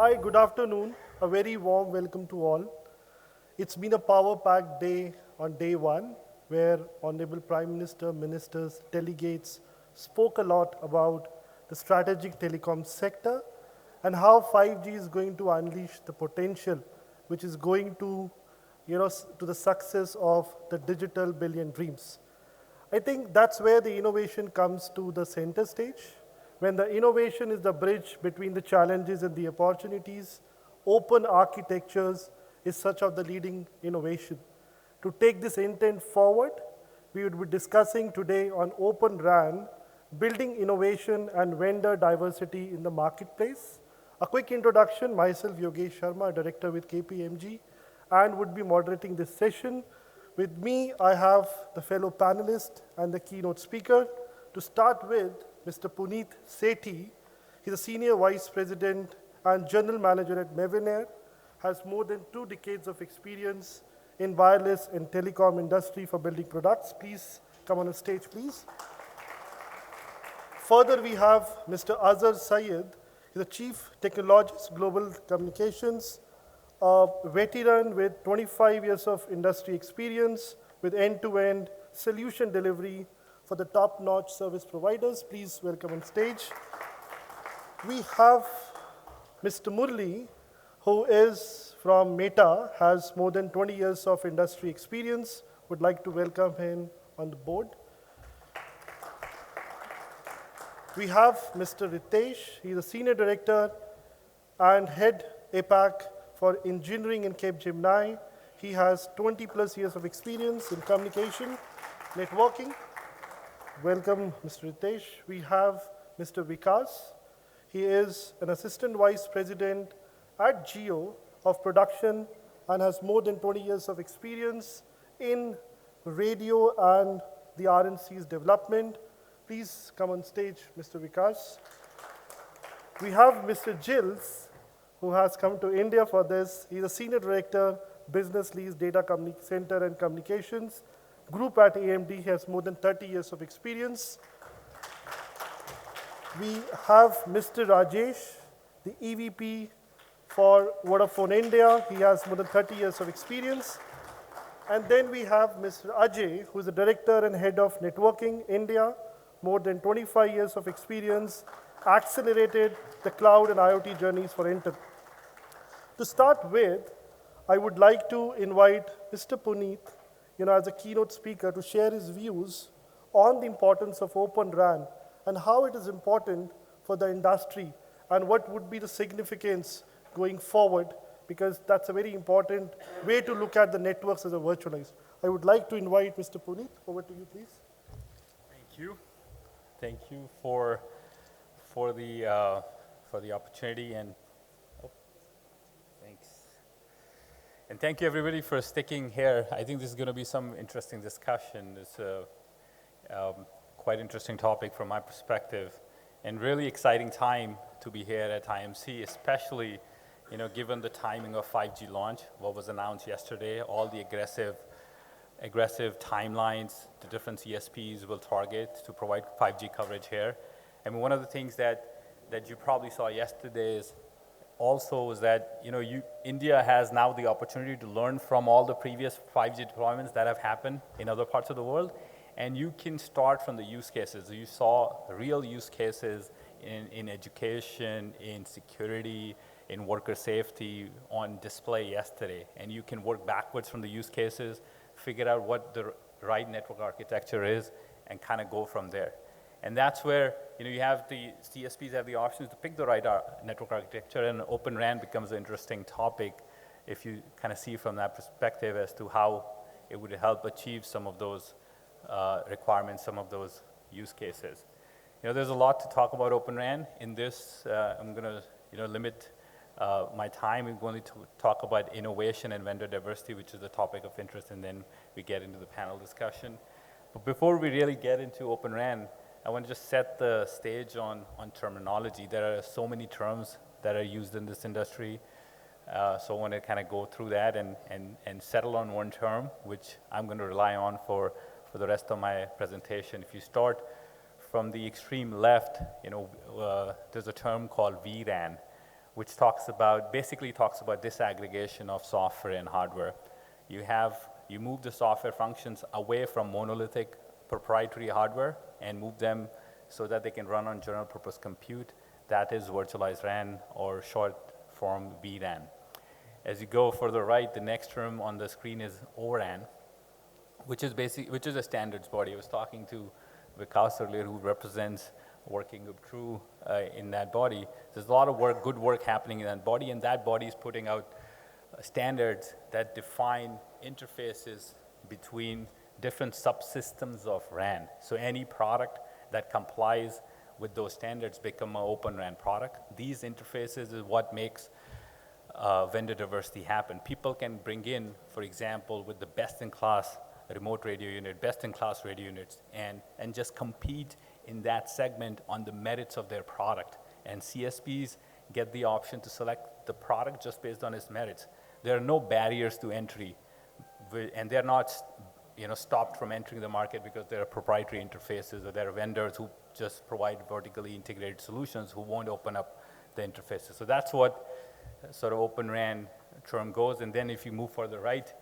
Hi, good afternoon. A very warm welcome to all. It's been a power-packed day on day one, where Honorable Prime Minister, ministers, delegates spoke a lot about the strategic telecom sector and how 5G is going to unleash the potential, which is going to, to the success of the digital billion dreams. I think that's where the innovation comes to the center stage. When the innovation is the bridge between the challenges and the opportunities, open architectures is such of the leading innovation. To take this intent forward, we would be discussing today on Open RAN, building innovation and vendor diversity in the marketplace. A quick introduction, myself Yogesh Sharma, Director with KPMG, and would be moderating this session. With me, I have the fellow panelist and the keynote speaker. To start with, Mr. Puneet Sethi. He's a Senior Vice President and General Manager at Mavenir, has more than 2 decades of experience in wireless and telecom industry for building products. Please come on the stage, please. Further, we have Mr. Azhar Sayeed. He's the Chief Technologist, Global Communications, a veteran with 25 years of industry experience with end-to-end solution delivery for the top-notch service providers. Please welcome on stage. We have Mr. Murali, who is from Meta, has more than 20 years of industry experience. Would like to welcome him on the board. We have Mr. Ritesh. He's a Senior Director and Head APAC for Engineering in Capgemini. He has 20 plus years of experience in communication, networking. Welcome, Mr. Ritesh. We have Mr. Vikas. He is an Assistant Vice President at Geo of Production and has more than 20 years of experience in radio and the RNC's development. Please come on stage, Mr. Vikas. We have Mr. Gilles, who has come to India for this. He's a Senior Director, Business Leads, Data Center and Communications. Group at AMD. He has more than 30 years of experience. We have Mr. Rajesh, the EVP for Vodafone India. He has more than 30 years of experience. And then we have Mr. Ajay, who is the Director and Head of Networking India, more than 25 years of experience, accelerated the cloud and IoT journeys for Intel. To start with, I would like to invite Mr. Puneet, as a keynote speaker, to share his views on the importance of Open RAN and how it is important for the industry and what would be the significance going forward, because that's a very important way to look at the networks as a virtualized. I would like to invite Mr. Puneet. Over to you, please. Thank you. Thank you for the opportunity, and thanks. And thank you everybody for sticking here. I think this is going to be some interesting discussion. It's a quite interesting topic from my perspective, and really exciting time to be here at IMC, especially given the timing of 5G launch, what was announced yesterday, all the aggressive timelines the different CSPs will target to provide 5G coverage here. I mean, one of the things that you probably saw yesterday is also is that India has now the opportunity to learn from all the previous 5G deployments that have happened in other parts of the world, and you can start from the use cases. You saw real use cases in education, in security, in worker safety on display yesterday, and you can work backwards from the use cases, figure out what the right network architecture is, and kind of go from there. And that's where you have the CSPs have the options to pick the right network architecture, and Open RAN becomes an interesting topic if you kind of see from that perspective as to how it would help achieve some of those requirements, some of those use cases. There's a lot to talk about Open RAN. In this, I'm going to limit my time. I'm going to talk about innovation and vendor diversity, which is a topic of interest, and then we get into the panel discussion. But before we really get into Open RAN, I want to just set the stage on terminology. There are so many terms that are used in this industry, so I want to kind of go through that and settle on one term, which I'm going to rely on for the rest of my presentation. If you start from the extreme left, there's a term called vRAN, which basically talks about disaggregation of software and hardware. You move the software functions away from monolithic proprietary hardware and move them so that they can run on general purpose compute. That is virtualized RAN, or short form vRAN. As you go further right, the next term on the screen is ORAN, which is a standards body. I was talking to Vikas earlier, who represents working group True in that body. There's a lot of work, good work happening in that body, and that body is putting out standards that define interfaces between different subsystems of RAN. So any product that complies with those standards become an open RAN product. These interfaces is what makes vendor diversity happen. People can bring in, for example, with the best-in-class remote radio unit, best-in-class radio units, and just compete in that segment on the merits of their product. And CSPs get the option to select the product just based on its merits. There are no barriers to entry, and they're not stopped from entering the market because there are proprietary interfaces, or there are vendors who just provide vertically integrated solutions who won't open up the interfaces. So that's what sort of Open RAN term goes. And then if you move further right,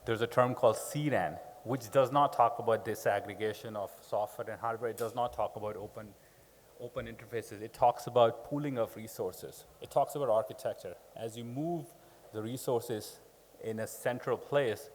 there's a term called CRAN, which does not talk about disaggregation of software and hardware. It does not talk about open interfaces. It talks about pooling of resources. It talks about architecture. As you move the resources in a central place,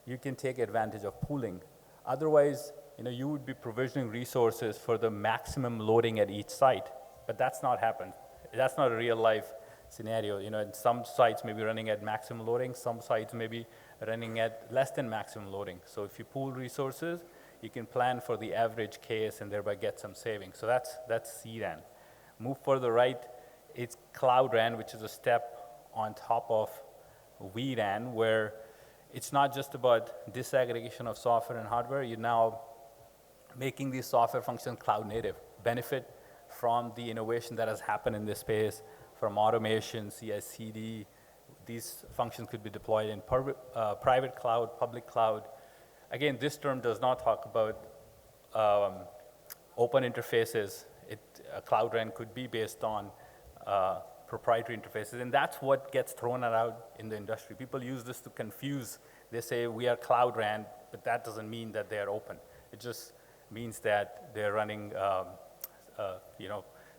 you can take advantage of pooling. Otherwise, you would be provisioning resources for the maximum loading at each site, but that's not happened. That's not a real life scenario. Some sites may be running at maximum loading, some sites may be running at less than maximum loading. So if you pool resources, you can plan for the average case and thereby get some savings. So that's CRAN. Move further right, it's Cloud RAN, which is a step on top of vRAN, where it's not just about disaggregation of software and hardware. You're now making these software functions cloud native, benefit from the innovation that has happened in this space, from automation, CI/CD. These functions could be deployed in private cloud, public cloud. Again, this term does not talk about open interfaces. Cloud RAN could be based on proprietary interfaces, and that's what gets thrown out in the industry. People use this to confuse. They say we are Cloud RAN, but that doesn't mean that they are open. It just means that they're running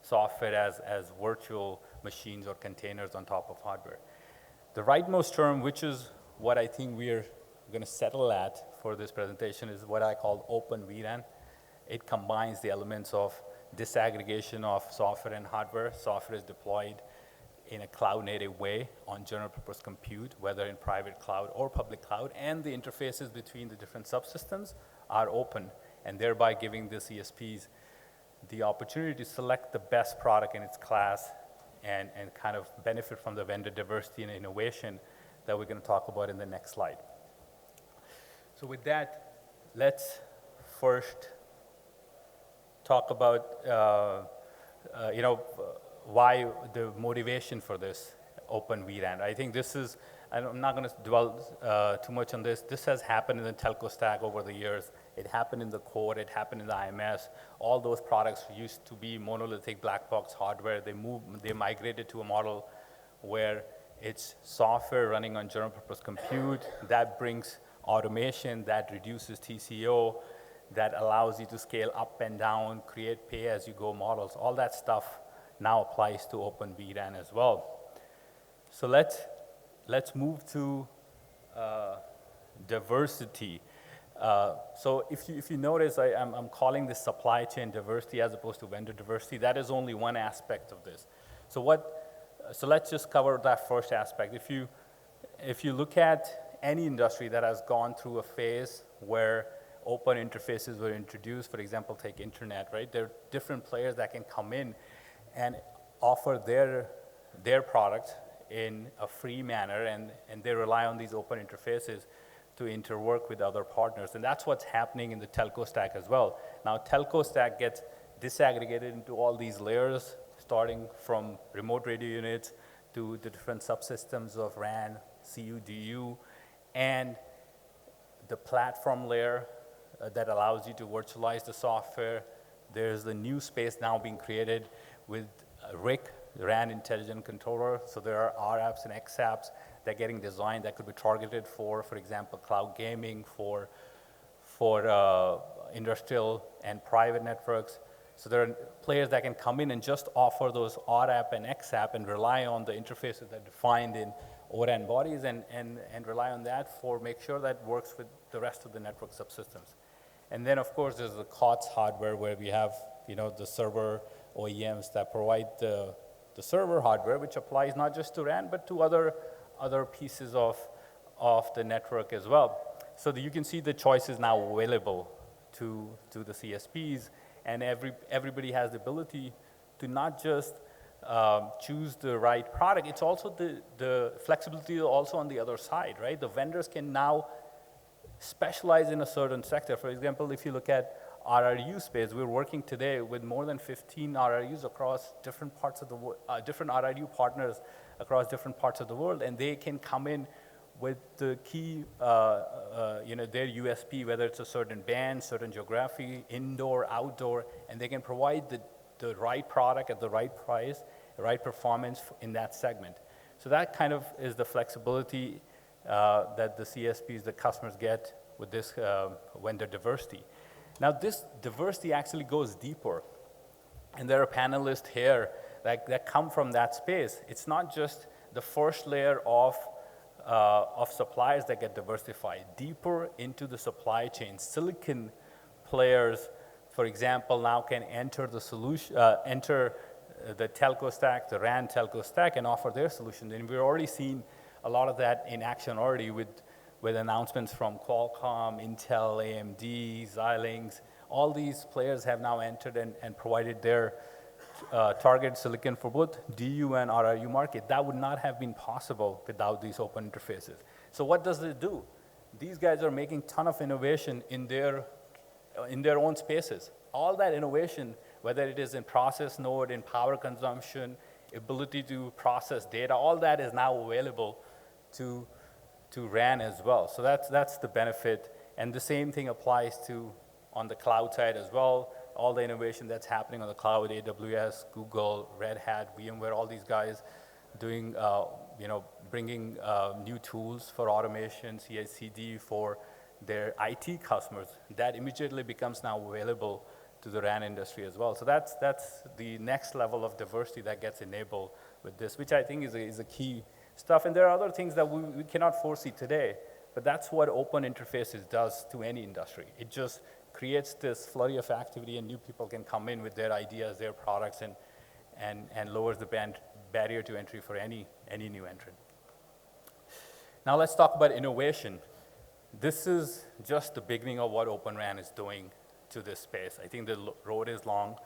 software as virtual machines or containers on top of hardware. The rightmost term, which is what I think we're going to settle at for this presentation, is what I call Open vRAN. It combines the elements of disaggregation of software and hardware. Software is deployed in a cloud-native way on general-purpose compute, whether in private cloud or public cloud, and the interfaces between the different subsystems are open, and thereby giving the CSPs the opportunity to select the best product in its class and kind of benefit from the vendor diversity and innovation that we're going to talk about in the next slide. So with that, let's first talk about why the motivation for this Open vRAN. I think this is, I'm not going to dwell too much on this. This has happened in the telco stack over the years. It happened in the core, it happened in the IMS. All those products used to be monolithic black box hardware. They migrated to a model where it's software running on general purpose compute. That brings automation, that reduces TCO, that allows you to scale up and down, create pay-as-you-go models. All that stuff now applies to Open vRAN as well. So let's move to diversity. So if you notice, I'm calling this supply chain diversity as opposed to vendor diversity. That is only one aspect of this. So let's just cover that first aspect. If you look at any industry that has gone through a phase where open interfaces were introduced, for example, take internet, right? There are different players that can come in and offer their products in a free manner, and they rely on these open interfaces to interwork with other partners. And that's what's happening in the telco stack as well. Now, telco stack gets disaggregated into all these layers, starting from remote radio units to the different subsystems of RAN, CU, DU, and the platform layer that allows you to virtualize the software. There's the new space now being created with RIC, RAN intelligent controller. So there are RApps and XApps that are getting designed that could be targeted for example, cloud gaming, for industrial and private networks. So there are players that can come in and just offer those RApp and XApp and rely on the interfaces that are defined in O-RAN bodies and rely on that for make sure that works with the rest of the network subsystems. And then, of course, there's the COTS hardware where we have, the server OEMs that provide the server hardware, which applies not just to RAN, but to other pieces of the network as well. So that you can see the choices now available to the CSPs, and everybody has the ability to not just choose the right product, it's also the flexibility also on the other side, right? The vendors can now specialize in a certain sector. For example, if you look at RRU space, we're working today with more than 15 RRUs across different parts of the world, different RRU partners across different parts of the world, and they can come in with the key, their USP, whether it's a certain band, certain geography, indoor, outdoor, and they can provide the right product at the right price, the right performance in that segment. So that kind of is the flexibility that the CSPs, the customers get with this vendor diversity. Now this diversity actually goes deeper, and there are panelists here that come from that space. It's not just the first layer of suppliers that get diversified. Deeper into the supply chain, silicon players, for example, now can enter the solution, the telco stack, the RAN telco stack, and offer their solutions. And we've already seen a lot of that in action already with announcements from Qualcomm, Intel, AMD, Xilinx. All these players have now entered and provided their target silicon for both DU and RRU market. That would not have been possible without these open interfaces. So what does it do? These guys are making a ton of innovation in their own spaces. All that innovation, whether it is in process node, in power consumption, ability to process data, all that is now available to RAN as well. So that's the benefit. And the same thing applies to on the cloud side as well. All the innovation that's happening on the cloud, AWS, Google, Red Hat, VMware, all these guys doing, bringing new tools for automation, CI/CD for their IT customers. That immediately becomes now available to the RAN industry as well. So that's the next level of diversity that gets enabled with this, which I think is a key stuff. And there are other things that we cannot foresee today, but that's what open interfaces does to any industry. It just creates this flurry of activity, and new people can come in with their ideas, their products, and lowers the barrier to entry for any new entrant. Now let's talk about innovation. This is just the beginning of what Open RAN is doing to this space. I think the road is long.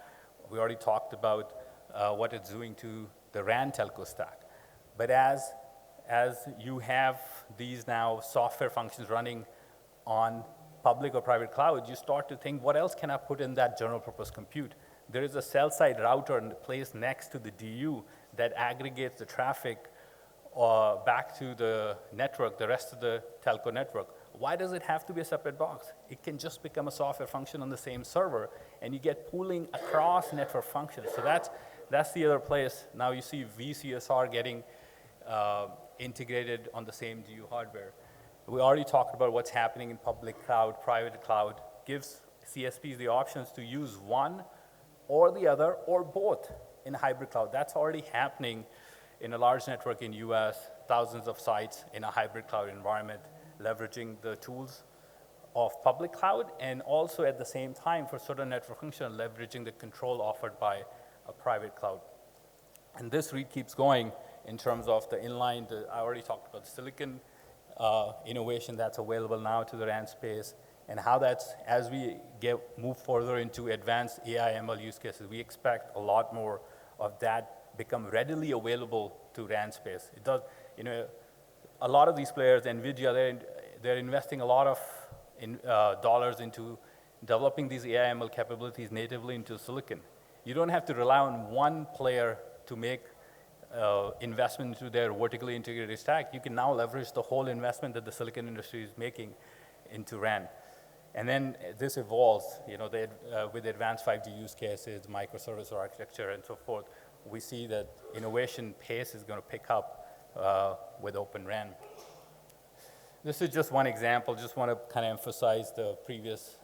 We already talked about what it's doing to the RAN telco stack. But as you have these now software functions running on public or private cloud, you start to think, what else can I put in that general purpose compute? There is a cell site router placed next to the DU that aggregates the traffic back to the network, the rest of the telco network. Why does it have to be a separate box? It can just become a software function on the same server, and you get pooling across network functions. So that's the other place. Now you see vCSR getting integrated on the same DU hardware. We already talked about what's happening in public cloud, private cloud, gives CSPs the options to use one or the other or both in hybrid cloud. That's already happening in a large network in US, thousands of sites in a hybrid cloud environment, leveraging the tools of public cloud, and also at the same time for certain network function, leveraging the control offered by a private cloud. And this keeps going in terms of the inline, I already talked about the silicon innovation that's available now to the RAN space, and how that's, as we move further into advanced AI ML use cases, we expect a lot more of that become readily available to RAN space. It does, a lot of these players, NVIDIA, they're investing a lot of dollars into developing these AI ML capabilities natively into silicon. You don't have to rely on one player to make investment into their vertically integrated stack. You can now leverage the whole investment that the silicon industry is making into RAN. And then this evolves, with advanced 5G use cases, microservice architecture, and so forth. we see that innovation pace is going to pick up with Open RAN. This is just one example. Just want to kind of emphasize the previous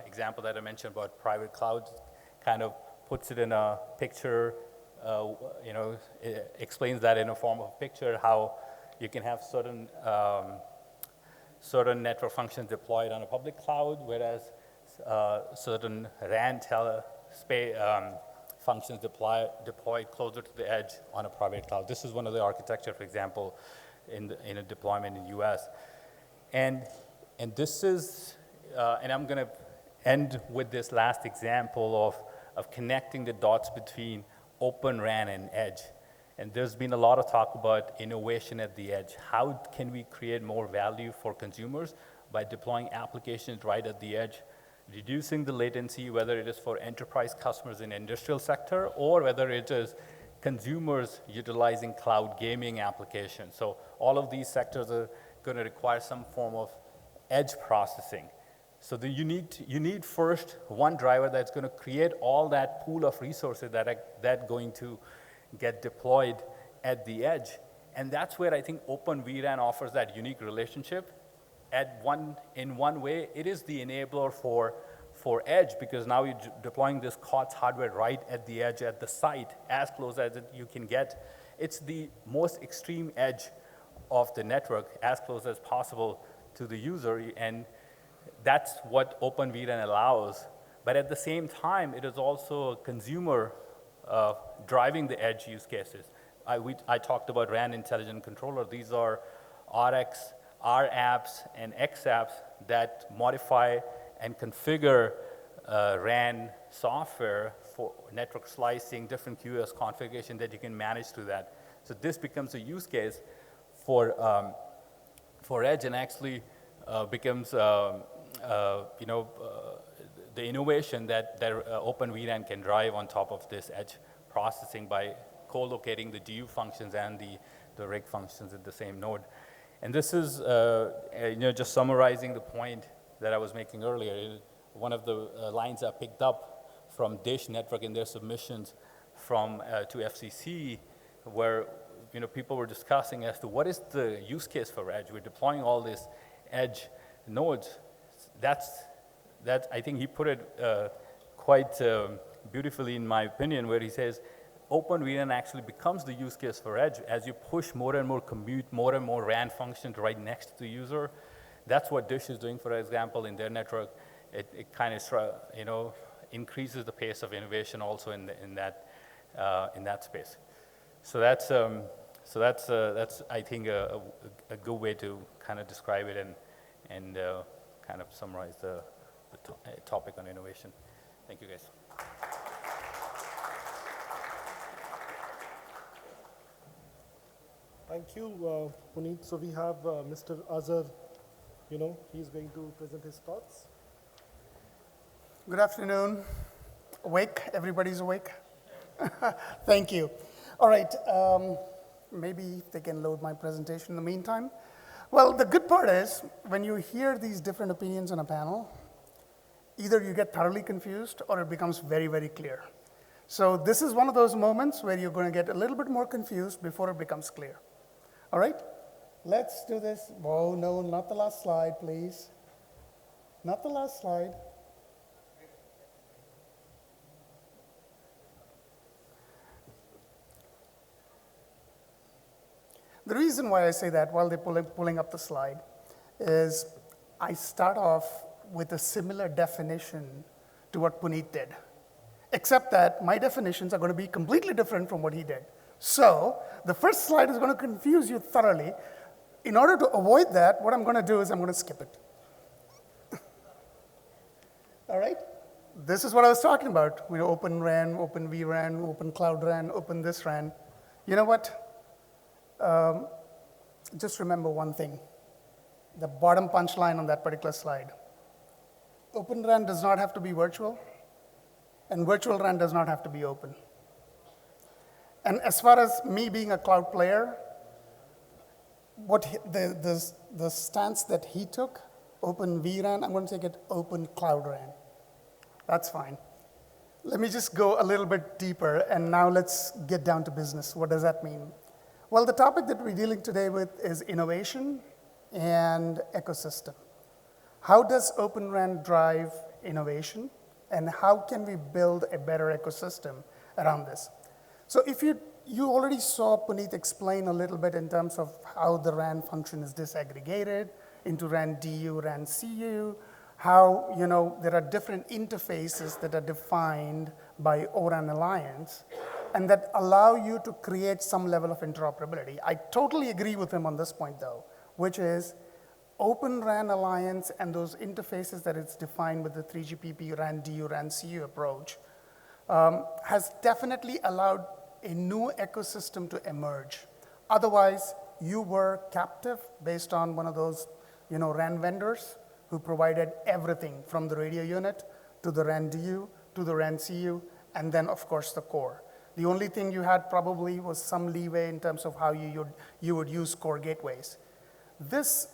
example that I mentioned about private clouds. Kind of puts it in a picture, it explains that in a form of a picture, how you can have certain network functions deployed on a public cloud, whereas certain RAN functions deployed closer to the edge on a private cloud. This is one of the architecture, for example, in a deployment in the US. And this is, and I'm going to end with this last example of connecting the dots between Open RAN and edge. And there's been a lot of talk about innovation at the edge. How can we create more value for consumers by deploying applications right at the edge, reducing the latency, whether it is for enterprise customers in the industrial sector or whether it is consumers utilizing cloud gaming applications. So all of these sectors are going to require some form of edge processing. So you need first one driver that's going to create all that pool of resources that going to get deployed at the edge. And that's where I think Open vRAN offers that unique relationship. In one way, it is the enabler for edge, because now you're deploying this COTS hardware right at the edge, at the site, as close as you can get. It's the most extreme edge of the network, as close as possible to the user, and that's what Open vRAN allows. But at the same time, it is also a consumer driving the edge use cases. I talked about RAN Intelligent Controller. These are RX, R apps, and X apps that modify and configure RAN software for network slicing, different QoS configuration that you can manage through that. So this becomes a use case for edge, and actually becomes the innovation that Open vRAN can drive on top of this edge processing by co-locating the DU functions and the RIG functions at the same node. And this is just summarizing the point that I was making earlier. One of the lines I picked up from Dish Network in their submissions to FCC, where people were discussing as to what is the use case for edge. We're deploying all these edge nodes. That I think he put it quite beautifully, in my opinion, where he says Open vRAN actually becomes the use case for edge as you push more and more compute, more and more RAN functions right next to the user. That's what Dish is doing, for example, in their network. It kind of increases the pace of innovation also in that space. So that's I think a good way to kind of describe it and kind of summarize the topic on innovation. Thank you, guys. Thank you, Puneet. So we have Mr. Azhar, he's going to present his thoughts. Good afternoon. Awake? Everybody's awake? Thank you. All right, maybe they can load my presentation in the meantime. Well, the good part is when you hear these different opinions on a panel, either you get thoroughly confused or it becomes very, very clear. So this is one of those moments where you're going to get a little bit more confused before it becomes clear. All right, let's do this. Oh, no, not the last slide, please. Not the last slide. The reason why I say that while they're pulling up the slide is I start off with a similar definition to what Puneet did, except that my definitions are going to be completely different from what he did. So the first slide is going to confuse you thoroughly. In order to avoid that, what I'm going to do is I'm going to skip it. All right? This is what I was talking about. Open RAN, Open vRAN, Open Cloud RAN, Open this RAN. You know what? Just remember one thing, the bottom punchline on that particular slide. Open RAN does not have to be virtual, and virtual RAN does not have to be open. And as far as me being a cloud player, the stance that he took, Open vRAN, I'm going to take it Open Cloud RAN. That's fine. Let me just go a little bit deeper, and now let's get down to business. What does that mean? Well, the topic that we're dealing today with is innovation and ecosystem. How does Open RAN drive innovation, and how can we build a better ecosystem around this? So if you already saw Puneet explain a little bit in terms of how the RAN function is disaggregated into RAN DU, RAN CU, how there are different interfaces that are defined by O-RAN Alliance, and that allow you to create some level of interoperability. I totally agree with him on this point, though, which is Open RAN Alliance and those interfaces that it's defined with the 3GPP RAN DU, RAN CU approach has definitely allowed a new ecosystem to emerge. Otherwise, you were captive based on one of those RAN vendors who provided everything from the radio unit to the RAN DU to the RAN CU, and then, of course, the core. The only thing you had probably was some leeway in terms of how you would use core gateways. This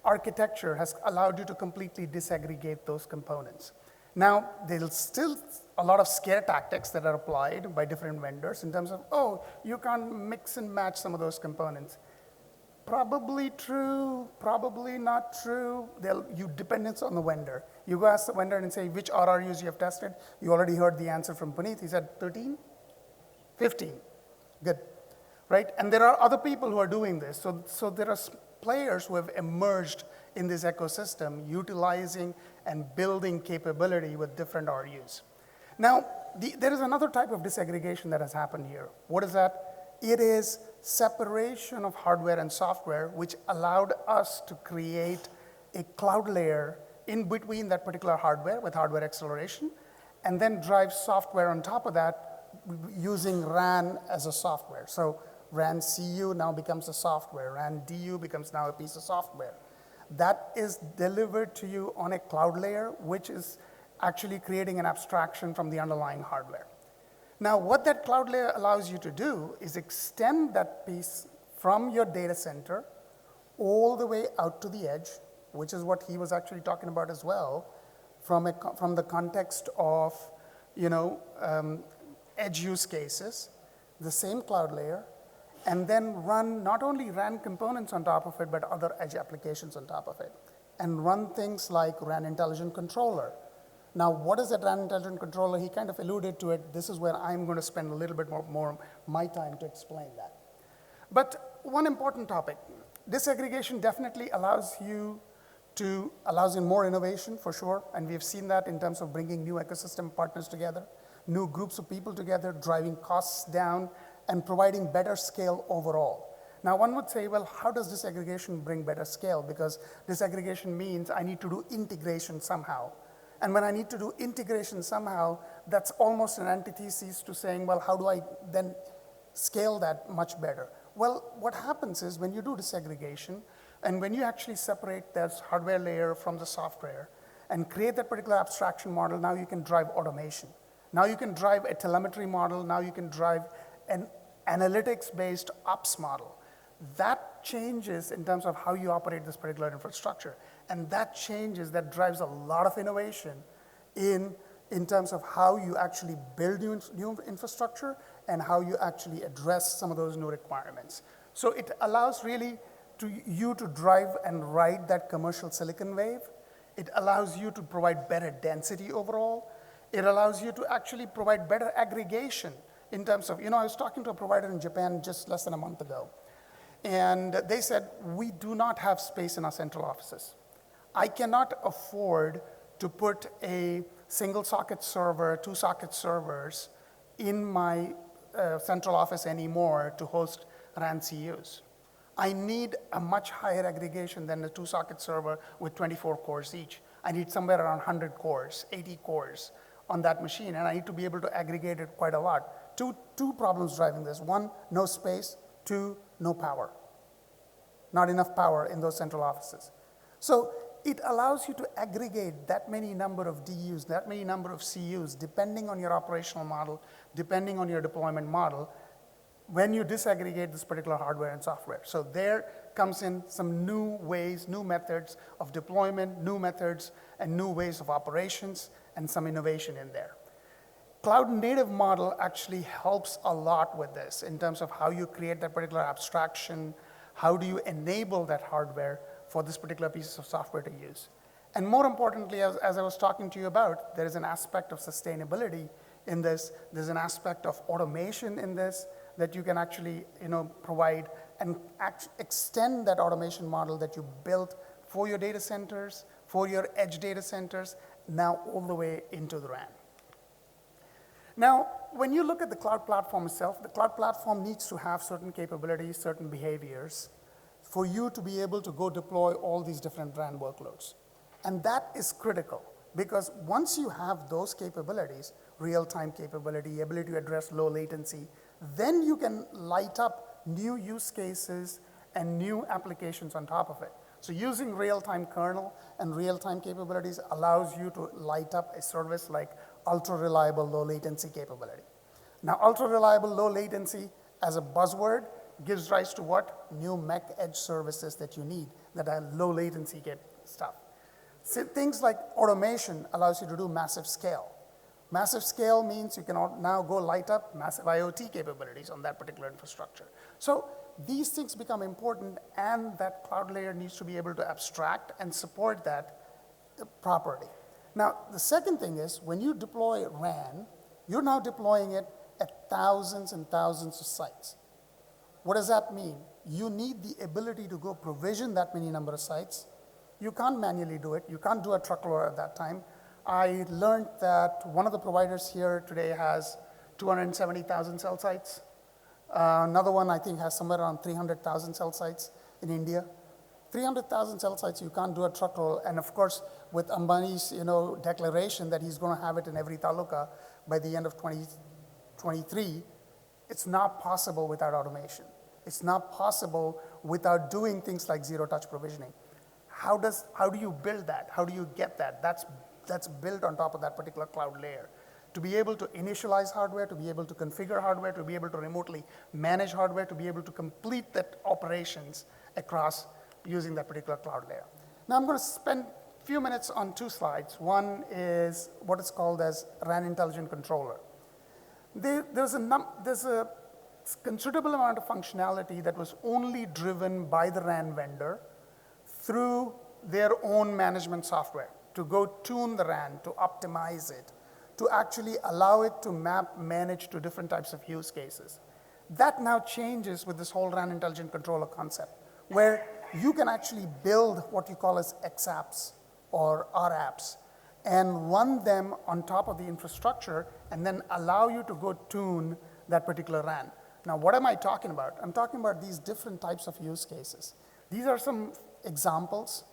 architecture has allowed you to completely disaggregate those components. Now, there's still a lot of scare tactics that are applied by different vendors in terms of, oh, you can't mix and match some of those components. Probably true, probably not true. You dependence on the vendor. You go ask the vendor and say, which RRUs you have tested? You already heard the answer from Puneet. He said 13, 15. Good, right? And there are other people who are doing this. So there are players who have emerged in this ecosystem, utilizing and building capability with different RUs. Now, there is another type of disaggregation that has happened here. What is that? It is separation of hardware and software, which allowed us to create a cloud layer in between that particular hardware with hardware acceleration, and then drive software on top of that using RAN as a software. So RAN CU now becomes a software. RAN DU becomes now a piece of software. That is delivered to you on a cloud layer, which is actually creating an abstraction from the underlying hardware. Now, what that cloud layer allows you to do is extend that piece from your data center all the way out to the edge, which is what he was actually talking about as well, from the context of edge use cases, the same cloud layer, and then run not only RAN components on top of it, but other edge applications on top of it, and run things like RAN Intelligent Controller. Now, what is that RAN Intelligent Controller? He kind of alluded to it. This is where I'm going to spend a little bit more my time to explain that. But one important topic, disaggregation definitely allows in more innovation, for sure, and we've seen that in terms of bringing new ecosystem partners together, new groups of people together, driving costs down, and providing better scale overall. Now, one would say, well, how does disaggregation bring better scale? Because disaggregation means I need to do integration somehow. And when I need to do integration somehow, that's almost an antithesis to saying, well, how do I then scale that much better? Well, what happens is when you do disaggregation, and when you actually separate that hardware layer from the software and create that particular abstraction model, now you can drive automation. Now you can drive a telemetry model. Now you can drive an analytics-based ops model. That changes in terms of how you operate this particular infrastructure. And that drives a lot of innovation in terms of how you actually build new infrastructure and how you actually address some of those new requirements. So it allows really you to drive and ride that commercial silicon wave. It allows you to provide better density overall. It allows you to actually provide better aggregation in terms of, I was talking to a provider in Japan just less than a month ago. And they said, we do not have space in our central offices. I cannot afford to put a single socket server, 2 socket servers in my central office anymore to host RAN CUs. I need a much higher aggregation than the 2 socket server with 24 cores each. I need somewhere around 100 cores, 80 cores on that machine, and I need to be able to aggregate it quite a lot. Two problems driving this. 1, no space. 2, no power. Not enough power in those central offices. So it allows you to aggregate that many number of DUs, that many number of CUs, depending on your operational model, depending on your deployment model, when you disaggregate this particular hardware and software. So there comes in some new ways, new methods of deployment, new methods, and new ways of operations, and some innovation in there. cloud native model actually helps a lot with this in terms of how you create that particular abstraction, how do you enable that hardware for this particular piece of software to use. And more importantly, as I was talking to you about, there is an aspect of sustainability in this. There's an aspect of automation in this that you can actually provide and extend that automation model that you built for your data centers, for your edge data centers, now all the way into the RAN. Now, when you look at the cloud platform itself, the cloud platform needs to have certain capabilities, certain behaviors for you to be able to go deploy all these different RAN workloads. And that is critical because once you have those capabilities, real-time capability, ability to address low latency, then you can light up new use cases and new applications on top of it. So using real-time kernel and real-time capabilities allows you to light up a service like ultra-reliable low latency capability. Now, ultra-reliable low latency as a buzzword gives rise to what? New MEC edge services that you need that are low latency stuff. So things like automation allows you to do massive scale. Massive scale means you can now go light up massive IoT capabilities on that particular infrastructure. So these things become important, and that cloud layer needs to be able to abstract and support that properly. Now, the second thing is when you deploy RAN, you're now deploying it at thousands and thousands of sites. What does that mean? You need the ability to go provision that many number of sites. You can't manually do it. You can't do a truckload at that time. I learned that one of the providers here today has 270,000 cell sites. Another one, I think, has somewhere around 300,000 cell sites in India. 300,000 cell sites, you can't do a truckload. And of course, with Ambani's declaration that he's going to have it in every taluka by the end of 2023, it's not possible without automation. It's not possible without doing things like zero-touch provisioning. How do you build that? How do you get that? That's built on top of that particular cloud layer. To be able to initialize hardware, to be able to configure hardware, to be able to remotely manage hardware, to be able to complete that operations across using that particular cloud layer. Now I'm going to spend a few minutes on two slides. One is what is called as RAN Intelligent Controller. There's a considerable amount of functionality that was only driven by the RAN vendor through their own management software to go tune the RAN, to optimize it, to actually allow it to manage to different types of use cases. That now changes with this whole RAN Intelligent Controller concept, where you can actually build what you call as XApps or RApps and run them on top of the infrastructure and then allow you to go tune that particular RAN. Now, what am I talking about? I'm talking about these different types of use cases. These are some examples,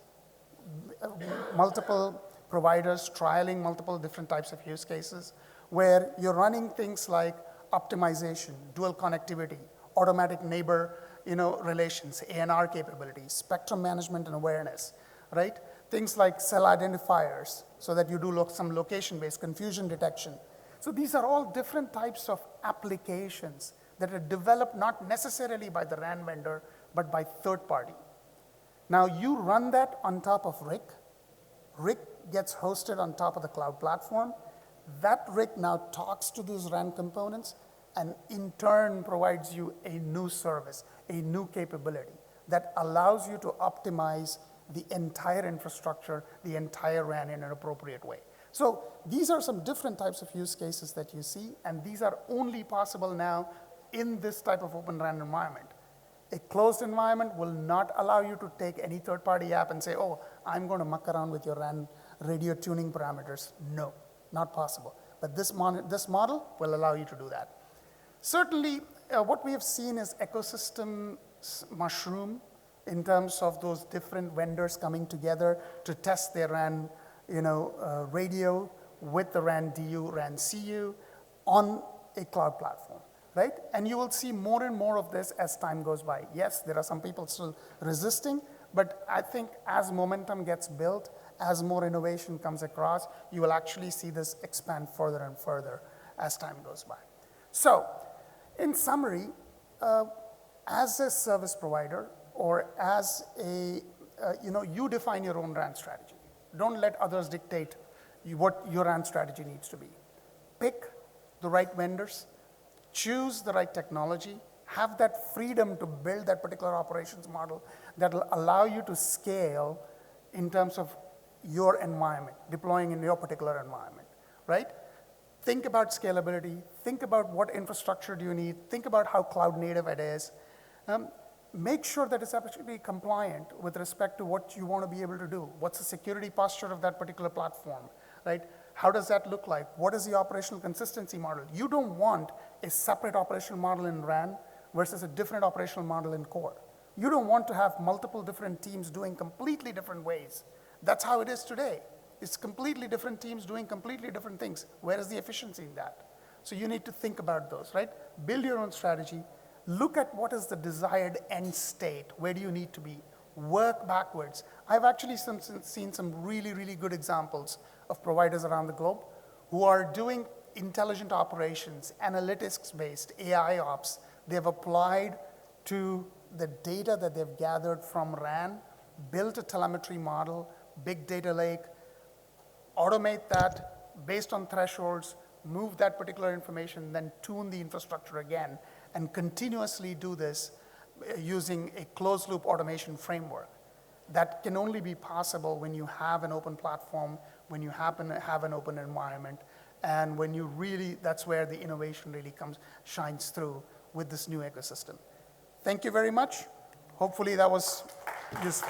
multiple providers trialing multiple different types of use cases where you're running things like optimization, dual connectivity, automatic neighbor relations, ANR capabilities, spectrum management and awareness, right? Things like cell identifiers so that you do some location-based confusion detection. So these are all different types of applications that are developed not necessarily by the RAN vendor, but by third party. Now you run that on top of RIC. RIC gets hosted on top of the cloud platform. That RIC now talks to those RAN components and in turn provides you a new service, a new capability that allows you to optimize the entire infrastructure, the entire RAN in an appropriate way. So these are some different types of use cases that you see, and these are only possible now in this type of open RAN environment. A closed environment will not allow you to take any third-party app and say, oh, I'm going to muck around with your RAN radio tuning parameters. No, not possible. But this model will allow you to do that. Certainly, what we have seen is ecosystem mushroom in terms of those different vendors coming together to test their RAN radio with the RAN DU, RAN CU on a cloud platform. Right? And you will see more and more of this as time goes by. Yes, there are some people still resisting, but I think as momentum gets built, as more innovation comes across, you will actually see this expand further and further as time goes by. So, in summary, as a service provider or as a, you define your own RAN strategy. Don't let others dictate what your RAN strategy needs to be. Pick the right vendors, choose the right technology, have that freedom to build that particular operations model that will allow you to scale in terms of your environment, deploying in your particular environment, right? Think about scalability, think about what infrastructure do you need, think about how cloud native it is. Make sure that it's absolutely compliant with respect to what you want to be able to do. What's the security posture of that particular platform, right? How does that look like? What is the operational consistency model? You don't want a separate operational model in RAN versus a different operational model in core. You don't want to have multiple different teams doing completely different ways. That's how it is today. It's completely different teams doing completely different things. Where is the efficiency in that? So you need to think about those, right? Build your own strategy. Look at what is the desired end state. Where do you need to be? Work backwards. I've actually seen some really, really good examples of providers around the globe who are doing intelligent operations, analytics-based, AI ops. They've applied to the data that they've gathered from RAN, built a telemetry model, big data lake, automate that based on thresholds, move that particular information, then tune the infrastructure again, and continuously do this using a closed loop automation framework. That can only be possible when you have an open platform, when you happen to have an open environment, and when you really, that's where the innovation really shines through with this new ecosystem. Thank you very much. Hopefully that was useful.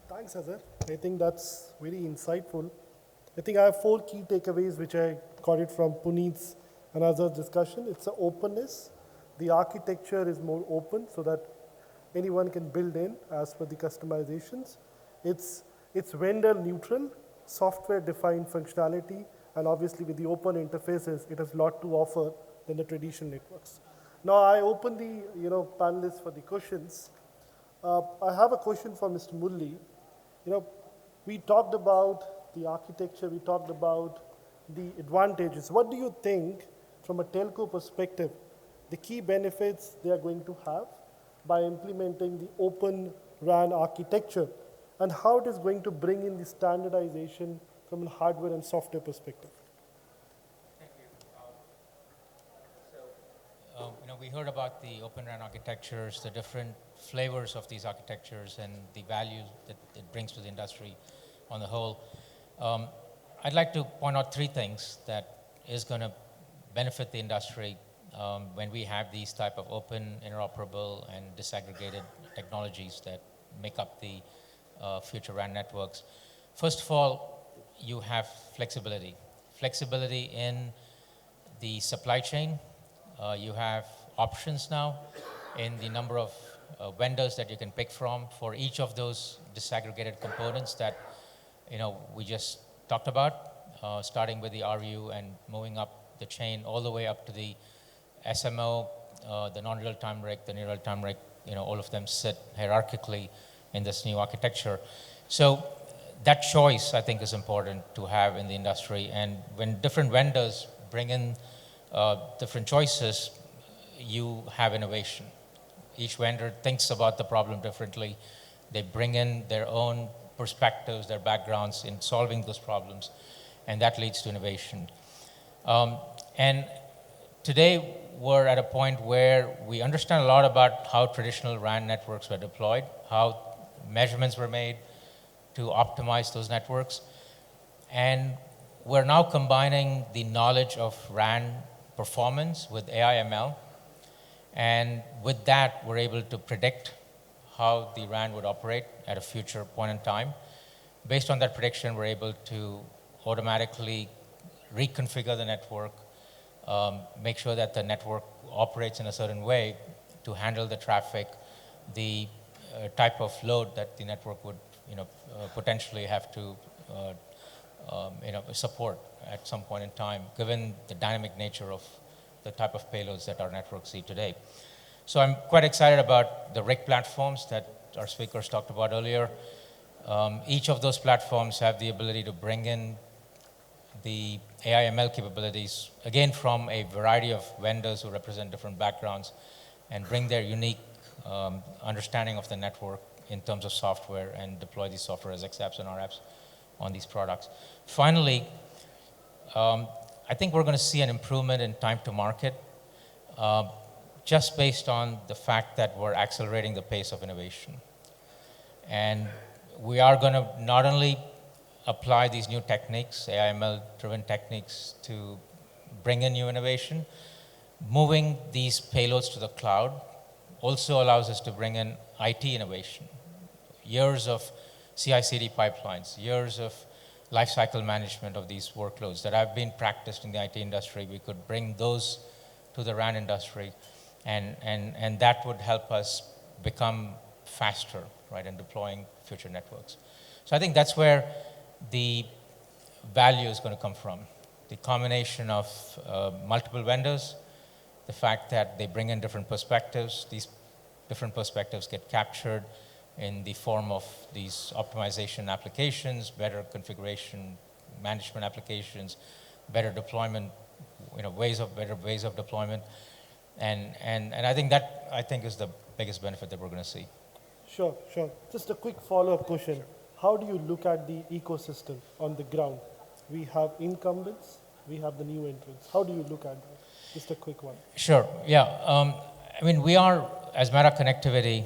Thanks, Azhar. I think that's very insightful. I think I have 4 key takeaways which I got it from Puneet's and Azhar's discussion. It's the openness. The architecture is more open so that anyone can build in as per the customizations. It's vendor neutral, software defined functionality, and obviously with the open interfaces, it has a lot to offer than the traditional networks. Now I open the panelists for the questions. I have a question for Mr. Murali. We talked about the architecture, we talked about the advantages. What do you think, from a telco perspective, the key benefits they are going to have by implementing the open RAN architecture, and how it is going to bring in the standardization from a hardware and software perspective? Thank you. We heard about the open RAN architectures, the different flavors of these architectures, and the value that it brings to the industry on the whole. I'd like to point out 3 things that is going to benefit the industry when we have these type of open, interoperable, and disaggregated technologies that make up the future RAN networks. First of all, you have flexibility. Flexibility in the supply chain. You have options now in the number of vendors that you can pick from for each of those disaggregated components that we just talked about, starting with the RU and moving up the chain all the way up to the SMO, the non-real-time RIC, the near real-time RIC. All of them sit hierarchically in this new architecture. So that choice, I think, is important to have in the industry. And when different vendors bring in different choices, you have innovation. Each vendor thinks about the problem differently. They bring in their own perspectives, their backgrounds in solving those problems, and that leads to innovation. And today, we're at a point where we understand a lot about how traditional RAN networks were deployed, how measurements were made to optimize those networks. And we're now combining the knowledge of RAN performance with AI/ML. And with that, we're able to predict how the RAN would operate at a future point in time. Based on that prediction, we're able to automatically reconfigure the network, make sure that the network operates in a certain way to handle the traffic, the type of load that the network would potentially have to support at some point in time, given the dynamic nature of the type of payloads that our networks see today. So I'm quite excited about the RIC platforms that our speakers talked about earlier. Each of those platforms have the ability to bring in the AI/ML capabilities, again, from a variety of vendors who represent different backgrounds and bring their unique understanding of the network in terms of software and deploy these software as XApps and RApps on these products. Finally, I think we're going to see an improvement in time to market just based on the fact that we're accelerating the pace of innovation. And we are going to not only apply these new techniques, AI/ML-driven techniques, to bring in new innovation, moving these payloads to the cloud also allows us to bring in IT innovation. Years of CI/CD pipelines, years of lifecycle management of these workloads that have been practiced in the IT industry, we could bring those to the RAN industry, and that would help us become faster, right, in deploying future networks. So I think that's where the value is going to come from. The combination of multiple vendors, the fact that they bring in different perspectives, these different perspectives get captured in the form of these optimization applications, better configuration management applications, better deployment, better ways of deployment. And I think that, is the biggest benefit that we're going to see. Sure. Just a quick follow-up question. How do you look at the ecosystem on the ground? We have incumbents, we have the new entrants. How do you look at that? Just a quick one. Sure, yeah. We are, as Meta Connectivity,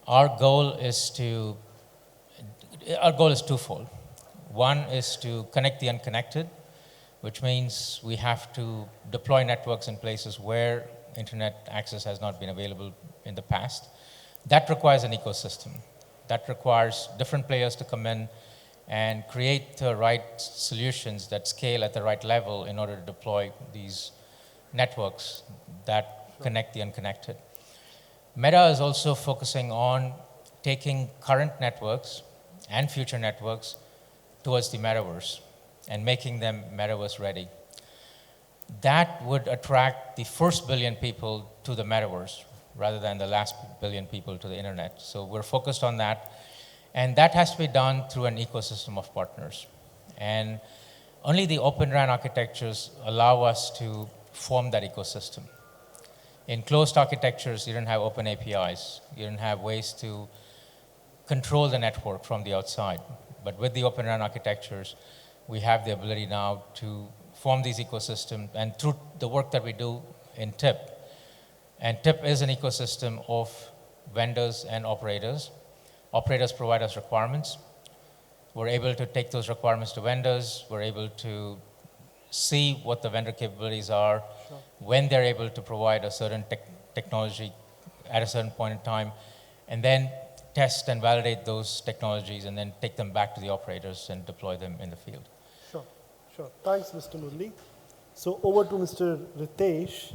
our goal is twofold. One is to connect the unconnected, which means we have to deploy networks in places where internet access has not been available in the past. That requires an ecosystem. That requires different players to come in and create the right solutions that scale at the right level in order to deploy these networks that connect the unconnected. Meta is also focusing on taking current networks and future networks towards the metaverse and making them metaverse ready. That would attract the first billion people to the metaverse rather than the last billion people to the internet. So we're focused on that. And that has to be done through an ecosystem of partners. And only the Open RAN architectures allow us to form that ecosystem. In closed architectures, you don't have open APIs. You don't have ways to control the network from the outside. But with the Open RAN architectures, we have the ability now to form these ecosystems, and through the work that we do in TIP. And TIP is an ecosystem of vendors and operators. Operators provide us requirements. We're able to take those requirements to vendors. We're able to see what the vendor capabilities are, when they're able to provide a certain technology at a certain point in time, and then test and validate those technologies and then take them back to the operators and deploy them in the field. Sure. Thanks, Mr. Murali. So over to Mr. Ritesh.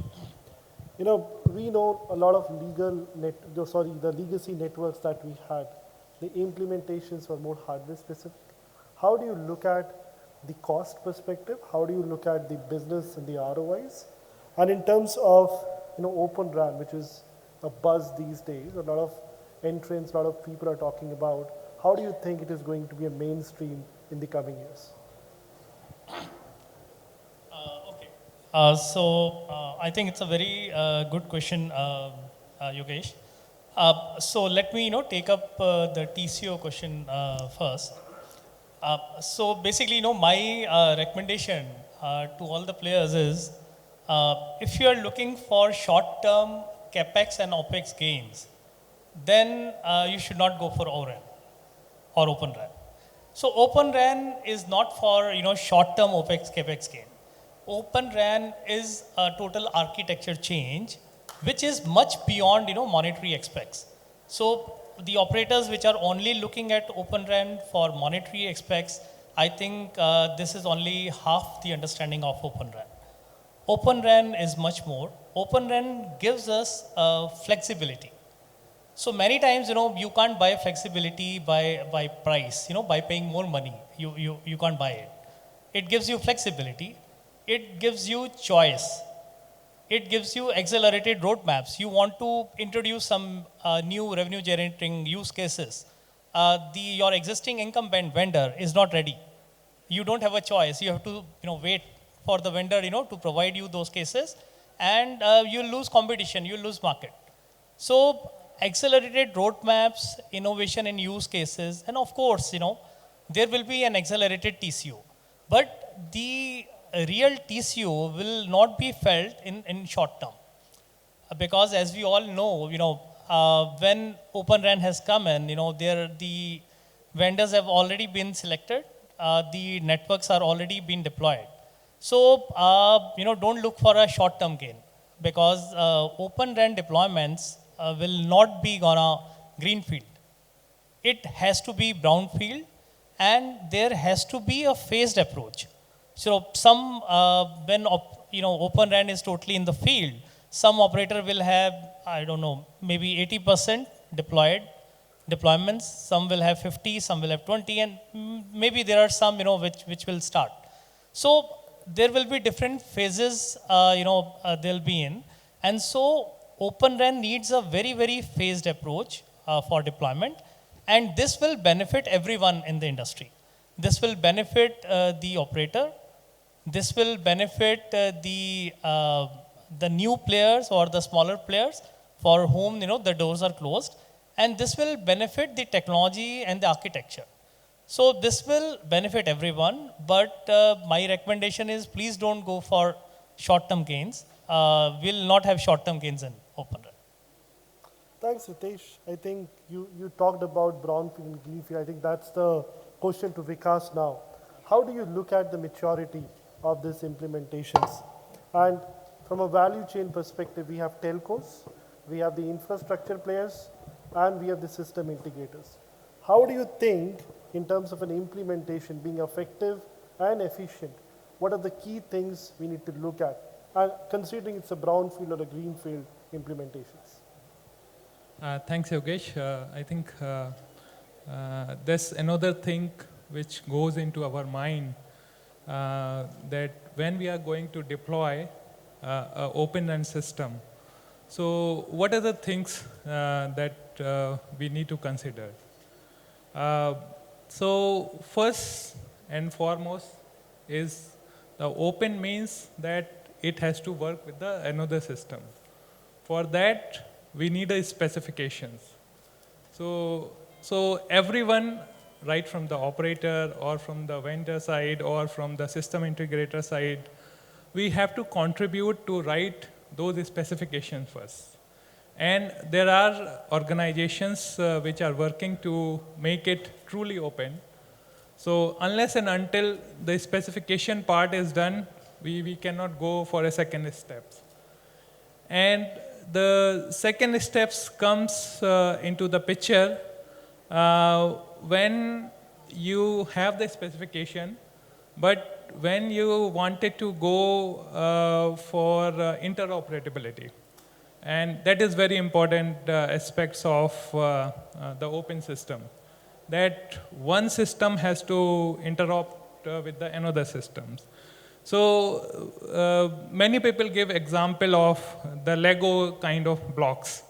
We know a lot of the legacy networks that we had, the implementations were more hardware specific. How do you look at the cost perspective? How do you look at the business and the ROIs? And in terms of Open RAN, which is a buzz these days, a lot of entrants, a lot of people are talking about, how do you think it is going to be a mainstream in the coming years? I think it's a very good question, Yogesh. So let me take up the TCO question first. So basically, my recommendation to all the players is, if you are looking for short-term CapEx and OpEx gains, then you should not go for ORAN or Open RAN. So Open RAN is not for short-term OpEx CapEx gain. Open RAN is a total architecture change, which is much beyond monetary aspects. So the operators which are only looking at Open RAN for monetary aspects, I think this is only half the understanding of Open RAN. Open RAN is much more. Open RAN gives us flexibility. So many times, you can't buy flexibility by price, by paying more money. You can't buy it. It gives you flexibility. It gives you choice. It gives you accelerated roadmaps. You want to introduce some new revenue generating use cases. Your existing incumbent vendor is not ready. You don't have a choice. You have to wait for the vendor to provide you those cases, and you lose competition, you lose market. So accelerated roadmaps, innovation in use cases, and of course, there will be an accelerated TCO. But the real TCO will not be felt in short term. Because as we all know, when Open RAN has come in, the vendors have already been selected, the networks are already been deployed. So, don't look for a short-term gain because Open RAN deployments will not be gonna greenfield. It has to be brownfield, and there has to be a phased approach. So, when Open RAN is totally in the field, some operator will have, I don't know, maybe 80% deployments. Some will have 50, some will have 20, and maybe there are some, which will start. So there will be different phases, they'll be in. And so Open RAN needs a very, very phased approach for deployment. And this will benefit everyone in the industry. This will benefit the operator. This will benefit the new players or the smaller players for whom the doors are closed, and this will benefit the technology and the architecture. So this will benefit everyone, but my recommendation is please don't go for short-term gains. We'll not have short-term gains in Open RAN. Thanks, Ritesh. I think you talked about brownfield and greenfield. I think that's the question to Vikas now. How do you look at the maturity of these implementations? And from a value chain perspective, we have telcos, we have the infrastructure players, and we have the system integrators. How do you think, in terms of an implementation being effective and efficient, what are the key things we need to look at, considering it's a brownfield or a greenfield implementations? Thanks, Yogesh. I think there's another thing which goes into our mind that when we are going to deploy an Open RAN system, so what are the things that we need to consider? So first and foremost is the open means that it has to work with another system. For that, we need a specifications. So everyone, right from the operator or from the vendor side or from the system integrator side, we have to contribute to write those specifications first. And there are organizations which are working to make it truly open. So unless and until the specification part is done, we cannot go for a second step. And the second steps comes into the picture when you have the specification, but when you wanted to go for interoperability. And that is very important aspects of the open system, that one system has to interrupt with the another systems. So many people give example of the Lego kind of blocks.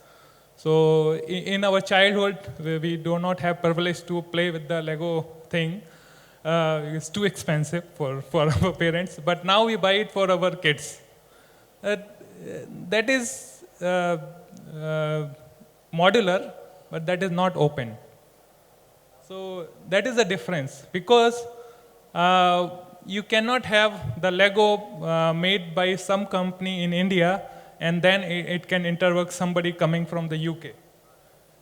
So in our childhood, we do not have privilege to play with the Lego thing. It's too expensive for our parents, but now we buy it for our kids. That is modular, but that is not open. So that is the difference, because you cannot have the Lego made by some company in India and then it can interwork somebody coming from the UK.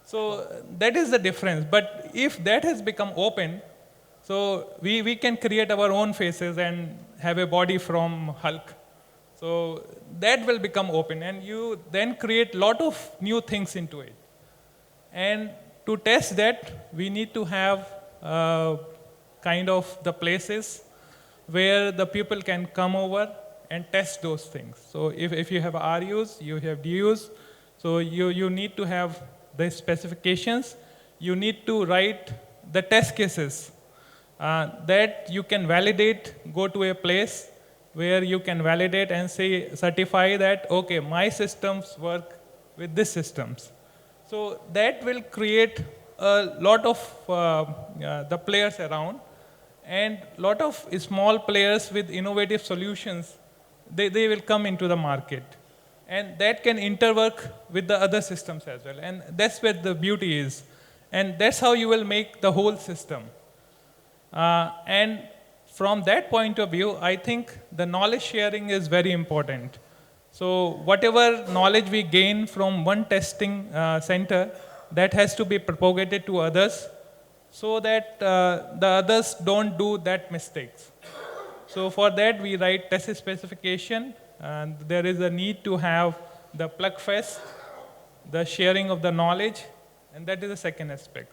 So that is the difference. But if that has become open, so we can create our own faces and have a body from Hulk. So that will become open, and you then create a lot of new things into it. And to test that, we need to have kind of the places where the people can come over and test those things. So if you have RUs, you have DUs, so you need to have the specifications. You need to write the test cases that you can validate, go to a place where you can validate and say, certify that, okay, my systems work with these systems. So that will create a lot of the players around, and a lot of small players with innovative solutions, they will come into the market. and that can interwork with the other systems as well. And that's where the beauty is. And that's how you will make the whole system. And from that point of view, I think the knowledge sharing is very important. So whatever knowledge we gain from one testing center, that has to be propagated to others so that the others don't do that mistakes. So for that, we write test specification, and there is a need to have the plug fest, the sharing of the knowledge, and that is the second aspect.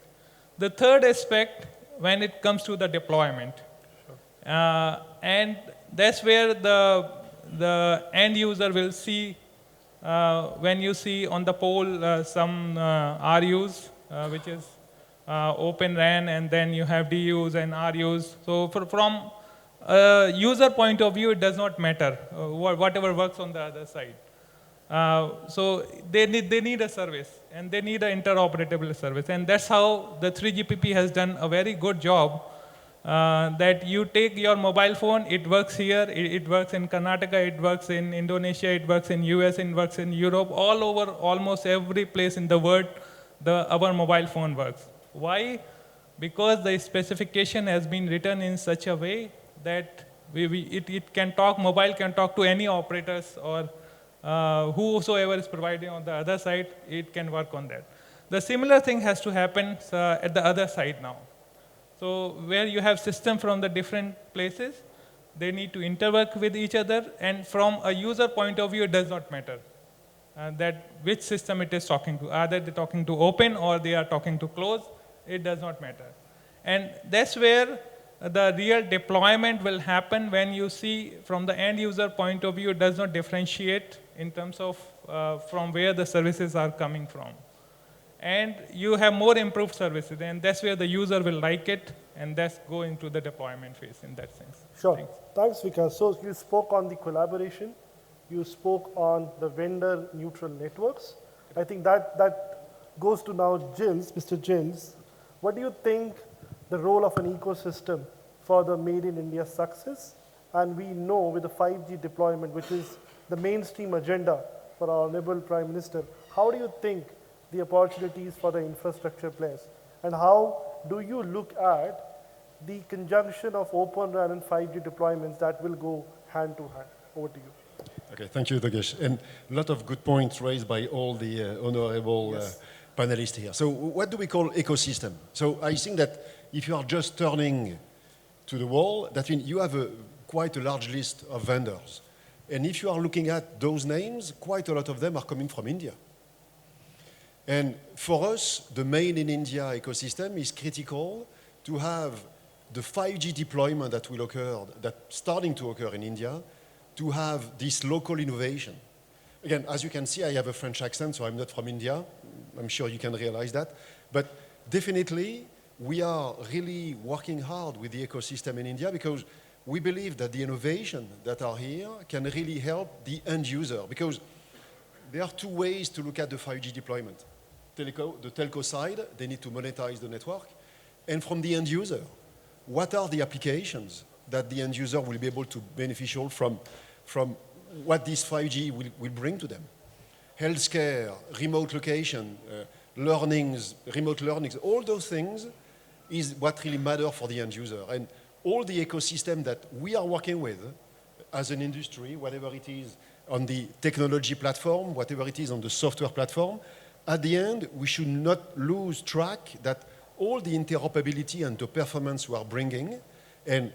The third aspect, when it comes to the deployment, and that's where the end user will see, when you see on the pole some RUs, which is Open RAN, and then you have DUs and RUs. So from a user point of view, it does not matter, whatever works on the other side. So they need a service, and they need an interoperable service. And that's how the 3GPP has done a very good job, that you take your mobile phone, it works here, it works in Karnataka, it works in Indonesia, it works in US, it works in Europe, all over almost every place in the world, our mobile phone works. Why? Because the specification has been written in such a way that it can talk, mobile can talk to any operators or whosoever is providing on the other side, it can work on that. The similar thing has to happen at the other side now. So where you have system from the different places, they need to interwork with each other, and from a user point of view, it does not matter that which system it is talking to. Either they're talking to open or they are talking to close, it does not matter. And that's where the real deployment will happen, when you see from the end user point of view, it does not differentiate in terms of from where the services are coming from. And you have more improved services, and that's where the user will like it, and that's going to the deployment phase in that sense. Sure. Thanks, Vikas. So you spoke on the collaboration, you spoke on the vendor neutral networks. I think that goes to now Gilles, Mr. Gilles. What do you think the role of an ecosystem for the Made in India success? And we know with the 5G deployment, which is the mainstream agenda for our Honorable Prime Minister, how do you think the opportunities for the infrastructure players? And how do you look at the conjunction of Open RAN and 5G deployments that will go hand to hand? Over to you. Okay, thank you, Dagesh. And a lot of good points raised by all the honorable panelists here. So what do we call ecosystem? So I think that if you are just turning to the wall, that means you have quite a large list of vendors. And if you are looking at those names, quite a lot of them are coming from India. And for us, the Made in India ecosystem is critical to have the 5G deployment that will occur, that's starting to occur in India, to have this local innovation. Again, as you can see, I have a French accent, so I'm not from India. I'm sure you can realize that. But definitely, we are really working hard with the ecosystem in India, because we believe that the innovation that are here can really help the end user. Because there are two ways to look at the 5G deployment. The telco side, they need to monetize the network. And from the end user, what are the applications that the end user will be able to beneficial from what this 5G will bring to them? Healthcare, remote location, learnings, remote learnings, all those things is what really matter for the end user. And all the ecosystem that we are working with as an industry, whatever it is on the technology platform, whatever it is on the software platform, at the end, we should not lose track that all the interoperability and the performance we are bringing, and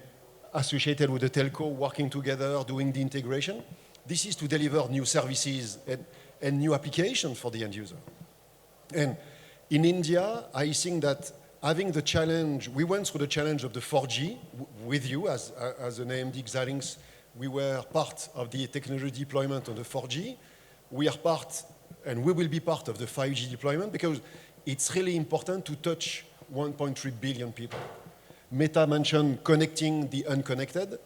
associated with the telco, working together, doing the integration, this is to deliver new services and new applications for the end user. And in India, I think that having the challenge, we went through the challenge of the 4G with you as an AMD Xilinx. We were part of the technology deployment on the 4G. We are part, and we will be part of the 5G deployment, because it's really important to touch 1.3 billion people. Meta mentioned connecting the unconnected.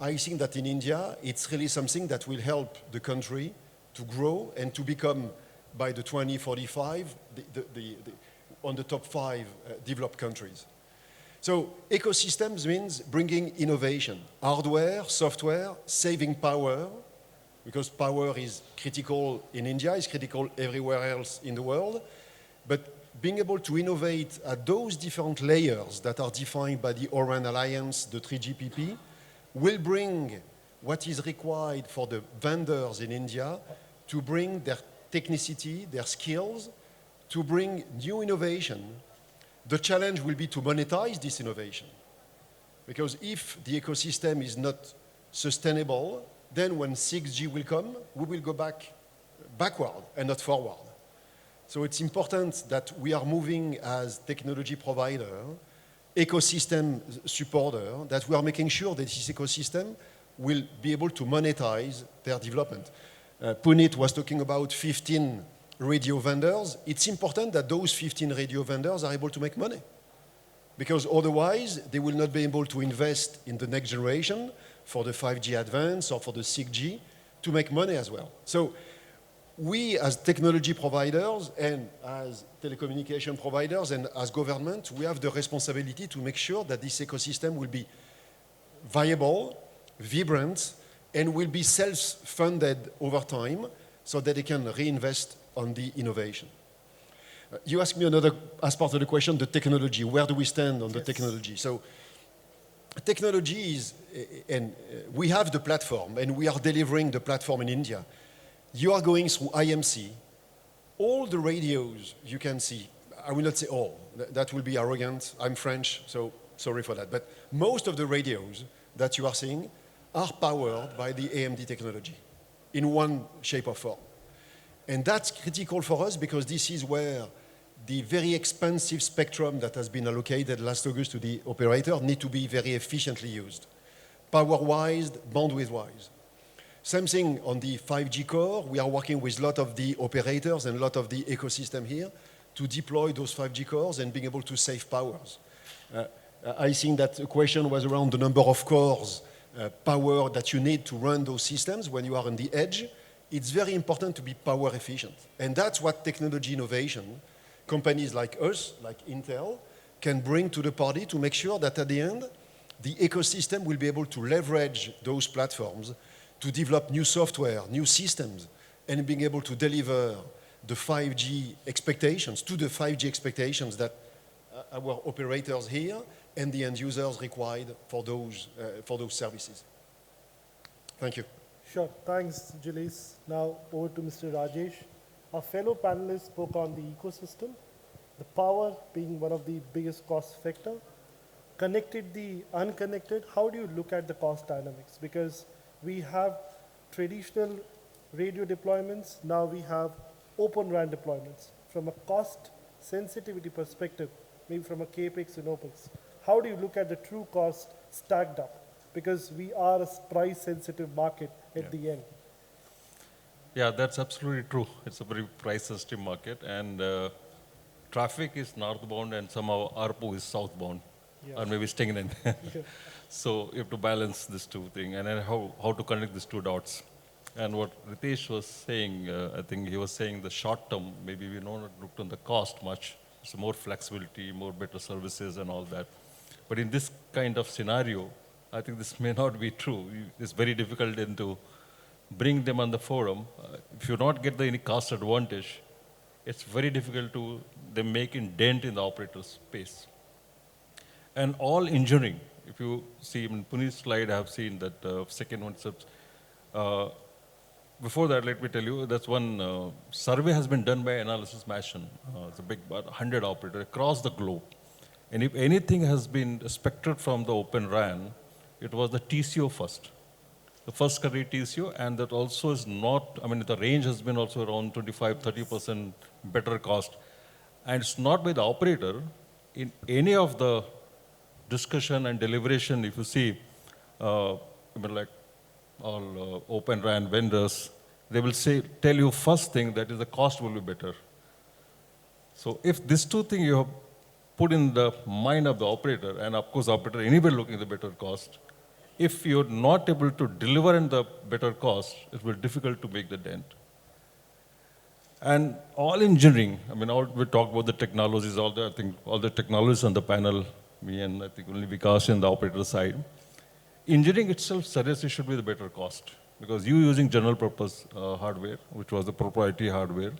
I think that in India, it's really something that will help the country to grow and to become, by the 2045, on the top 5 developed countries. So ecosystems means bringing innovation, hardware, software, saving power, because power is critical in India, is critical everywhere else in the world. But being able to innovate at those different layers that are defined by the O-RAN Alliance, the 3GPP, will bring what is required for the vendors in India to bring their technicity, their skills, to bring new innovation. The challenge will be to monetize this innovation. Because if the ecosystem is not sustainable, then when 6G will come, we will go backward and not forward. So it's important that we are moving as technology provider, ecosystem supporter, that we are making sure that this ecosystem will be able to monetize their development. Puneet was talking about 15 radio vendors. It's important that those 15 radio vendors are able to make money, because otherwise they will not be able to invest in the next generation for the 5G advance or for the 6G to make money as well. So we as technology providers and as telecommunication providers and as government, we have the responsibility to make sure that this ecosystem will be viable, vibrant, and will be self-funded over time so that they can reinvest on the innovation. You asked me another, as part of the question, the technology. Where do we stand on the technology? So technology is, and we have the platform, and we are delivering the platform in India. You are going through IMC. All the radios you can see, I will not say all, that will be arrogant. I'm French, so sorry for that. But most of the radios that you are seeing are powered by the AMD technology in one shape or form. And that's critical for us because this is where the very expensive spectrum that has been allocated last August to the operator need to be very efficiently used, power-wise, bandwidth-wise. Same thing on the 5G core. We are working with a lot of the operators and a lot of the ecosystem here to deploy those 5G cores and being able to save powers. I think that the question was around the number of cores, power that you need to run those systems when you are on the edge. It's very important to be power efficient. And that's what technology innovation, companies like us, like Intel, can bring to the party to make sure that at the end, the ecosystem will be able to leverage those platforms to develop new software, new systems, and being able to deliver the 5G expectations, to the 5G expectations that our operators here and the end users required for those services. Thank you. Sure, thanks, Gilles. Now over to Mr. Rajesh. Our fellow panelists spoke on the ecosystem, the power being one of the biggest cost factor, connected the unconnected. How do you look at the cost dynamics? Because we have traditional radio deployments, now we have open RAN deployments. From a cost sensitivity perspective, maybe from a CAPEX and OPEX, how do you look at the true cost stacked up? Because we are a price sensitive market at the end. Yeah, that's absolutely true. It's a very price sensitive market, and traffic is northbound and somehow ARPU is southbound, or maybe stagnant. So you have to balance these two things, and then how to connect these two dots. And what Ritesh was saying, I think he was saying the short term, maybe we don't look on the cost much. So more flexibility, more better services and all that. But in this kind of scenario, I think this may not be true. It's very difficult then to bring them on the forum. If you not get any cost advantage, it's very difficult to them make a dent in the operator space. And all engineering, if you see in Puneet's slide, I have seen that second one. Before that, let me tell you, that's one survey has been done by Analysis Machine. It's a big, about 100 operators across the globe. And if anything has been expected from the Open RAN, it was the TCO first. The first category TCO, and that also is not, I mean, the range has been also around 25, 30% better cost. And it's not by the operator. In any of the discussion and deliberation, if you see, I mean, like all Open RAN vendors, they will say, tell you first thing, that is the cost will be better. So if these two things you have put in the mind of the operator, and of course operator anyway looking at the better cost, if you're not able to deliver in the better cost, it will be difficult to make the dent. And all engineering, I mean, we talk about the technologies, I think all the technologists on the panel, me and I think only Vikas in the operator side. Engineering itself seriously should be the better cost. because you using general purpose hardware, which was the proprietary hardware.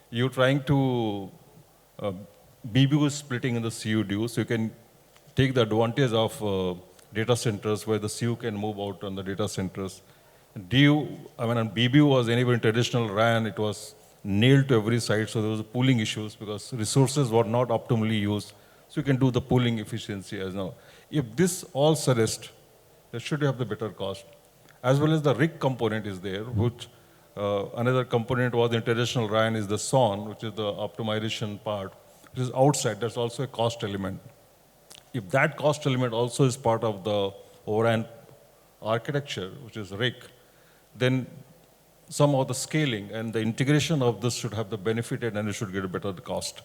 You're trying to, BBU is splitting in the CU dues, so you can take the advantage of data centers where the CU can move out on the data centers. DU, I mean, BBU was anyway in traditional RAN, it was nailed to every site, so there was pooling issues because resources were not optimally used, so you can do the pooling efficiency as now. If this all suggests, that should have the better cost. As well as the RIG component is there, which another component was in traditional RAN is the SON, which is the optimization part, which is outside, that's also a cost element. If that cost element also is part of the ORAN architecture, which is RIG, then some of the scaling and the integration of this should have the benefit and it should get a better cost.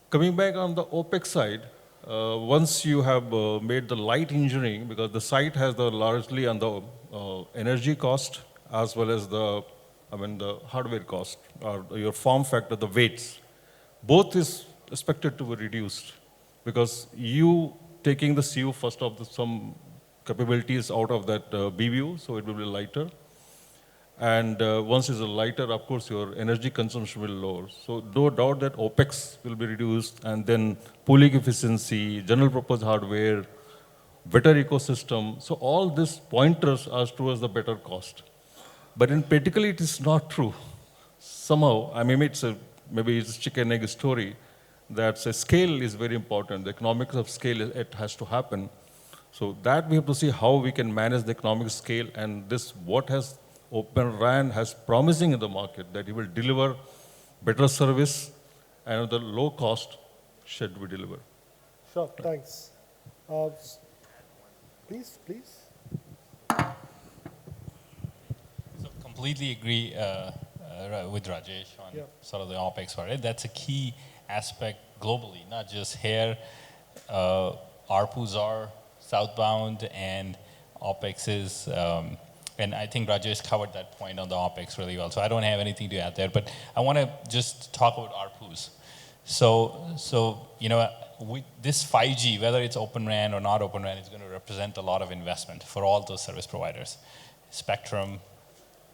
Coming back on the OpEx side, once you have made the light engineering, because the site has the largely on the energy cost as well as the, the hardware cost, or your form factor, the weights, both is expected to be reduced because you taking the CU first of some capabilities out of that BBU, so it will be lighter. And once it's lighter, of course, your energy consumption will lower. So no doubt that OpEx will be reduced, and then pooling efficiency, general purpose hardware, better ecosystem. So all these pointers are towards the better cost. But in particular, it is not true. Somehow, I mean, maybe it's a chicken egg story, that scale is very important. The economics of scale, it has to happen. So that we have to see how we can manage the economic scale, and this what has Open RAN has promising in the market, that it will deliver better service and the low cost should we deliver. Sure, thanks. Please. So completely agree with Rajesh on sort of the OpEx part. Right? That's a key aspect globally, not just here. ARPUs are southbound and OpEx is, and I think Rajesh covered that point on the OpEx really well. So I don't have anything to add there, but I want to just talk about ARPUs. So with this 5G, whether it's Open RAN or not Open RAN, is going to represent a lot of investment for all those service providers. Spectrum,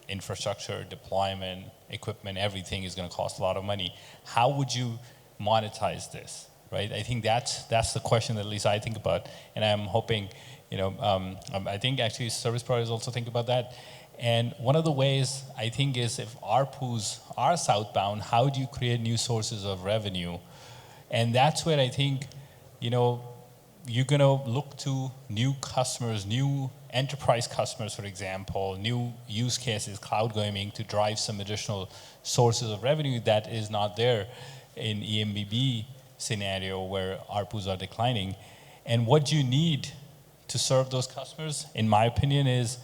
infrastructure, deployment, equipment, everything is going to cost a lot of money. How would you monetize this, right? I think that's the question that at least I think about, and I'm hoping, I think actually service providers also think about that. And one of the ways I think is if ARPUs are southbound, how do you create new sources of revenue? And that's where I think, you're going to look to new customers, new enterprise customers, for example, new use cases, cloud gaming, to drive some additional sources of revenue that is not there in EMBB scenario where ARPUs are declining. And what you need to serve those customers, in my opinion, is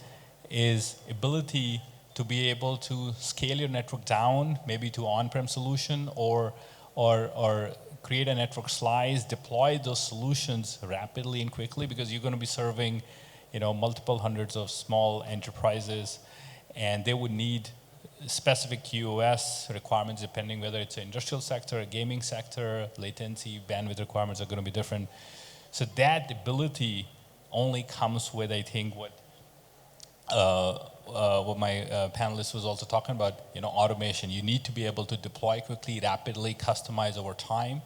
ability to be able to scale your network down, maybe to on-prem solution, or create a network slice, deploy those solutions rapidly and quickly, because you're going to be serving, multiple hundreds of small enterprises, and they would need specific QoS requirements depending whether it's an industrial sector, a gaming sector, latency, bandwidth requirements are going to be different. So that ability only comes with, I think, what my panelist was also talking about, automation. You need to be able to deploy quickly, rapidly, customize over time.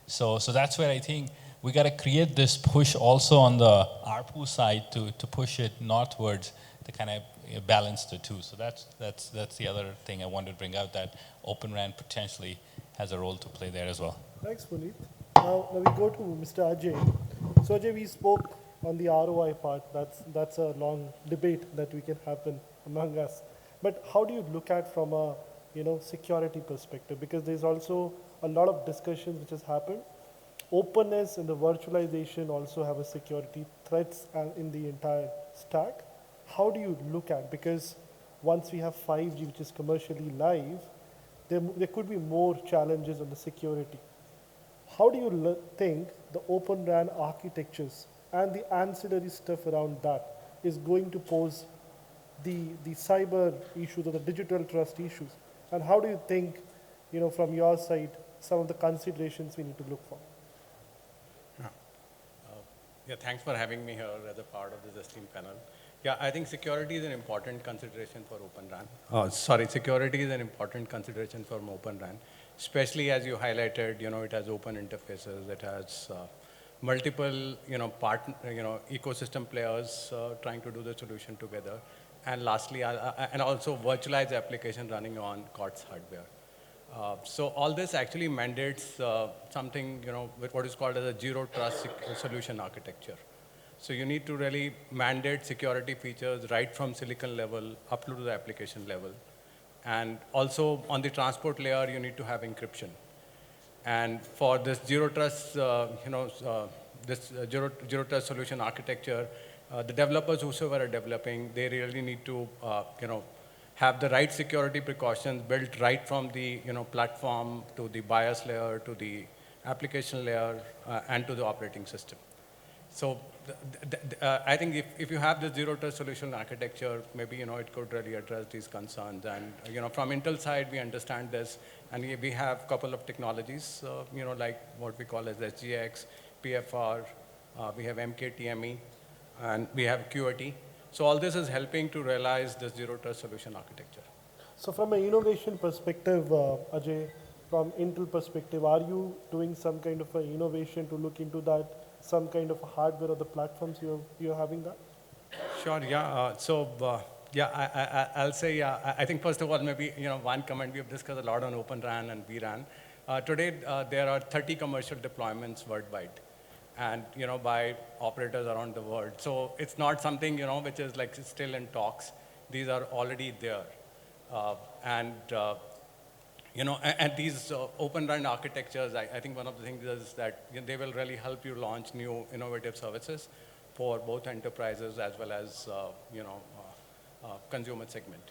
So that's where I think we got to create this push also on the ARPU side to push it northwards to kind of balance the two. So that's the other thing I wanted to bring out, that Open RAN potentially has a role to play there as well. Thanks, Puneet. Now we go to Mr. Ajay. So Ajay, we spoke on the ROI part. That's a long debate that we can happen among us. But how do you look at from a security perspective? Because there's also a lot of discussions which has happened. Openness and the virtualization also have a security threats in the entire stack. How do you look at? Because once we have 5G, which is commercially live, there could be more challenges on the security. How do you think the Open RAN architectures and the ancillary stuff around that is going to pose the cyber issues or the digital trust issues? And how do you think, from your side, some of the considerations we need to look for? Yeah, thanks for having me here as a part of this esteemed panel. Yeah, I think security is an important consideration for Open RAN. Security is an important consideration for Open RAN, especially as you highlighted, it has open interfaces, it has multiple, ecosystem players trying to do the solution together. And lastly, and also virtualized application running on COTS hardware. So all this actually mandates something, with what is called as a zero trust solution architecture. So you need to really mandate security features right from silicon level up to the application level. And also on the transport layer, you need to have encryption. And for this zero trust, zero trust solution architecture, the developers whosoever are developing, they really need to, have the right security precautions built right from the, platform to the BIOS layer to the application layer and to the operating system. So I think if you have the zero trust solution architecture, maybe, it could really address these concerns. And, from Intel side, we understand this. And we have a couple of technologies, like what we call as SGX, PFR, we have MKTME, and we have QRT. So all this is helping to realize the zero trust solution architecture. So from an innovation perspective, Ajay, from Intel perspective, are you doing some kind of an innovation to look into that, some kind of hardware or the platforms you're having that? Sure, yeah. I'll say, I think first of all, maybe, one comment, we have discussed a lot on Open RAN and vRAN. Today, there are 30 commercial deployments worldwide and, by operators around the world. So it's not something, which is like still in talks. These are already there. And these Open RAN architectures, I think one of the things is that they will really help you launch new innovative services for both enterprises as well as, consumer segment.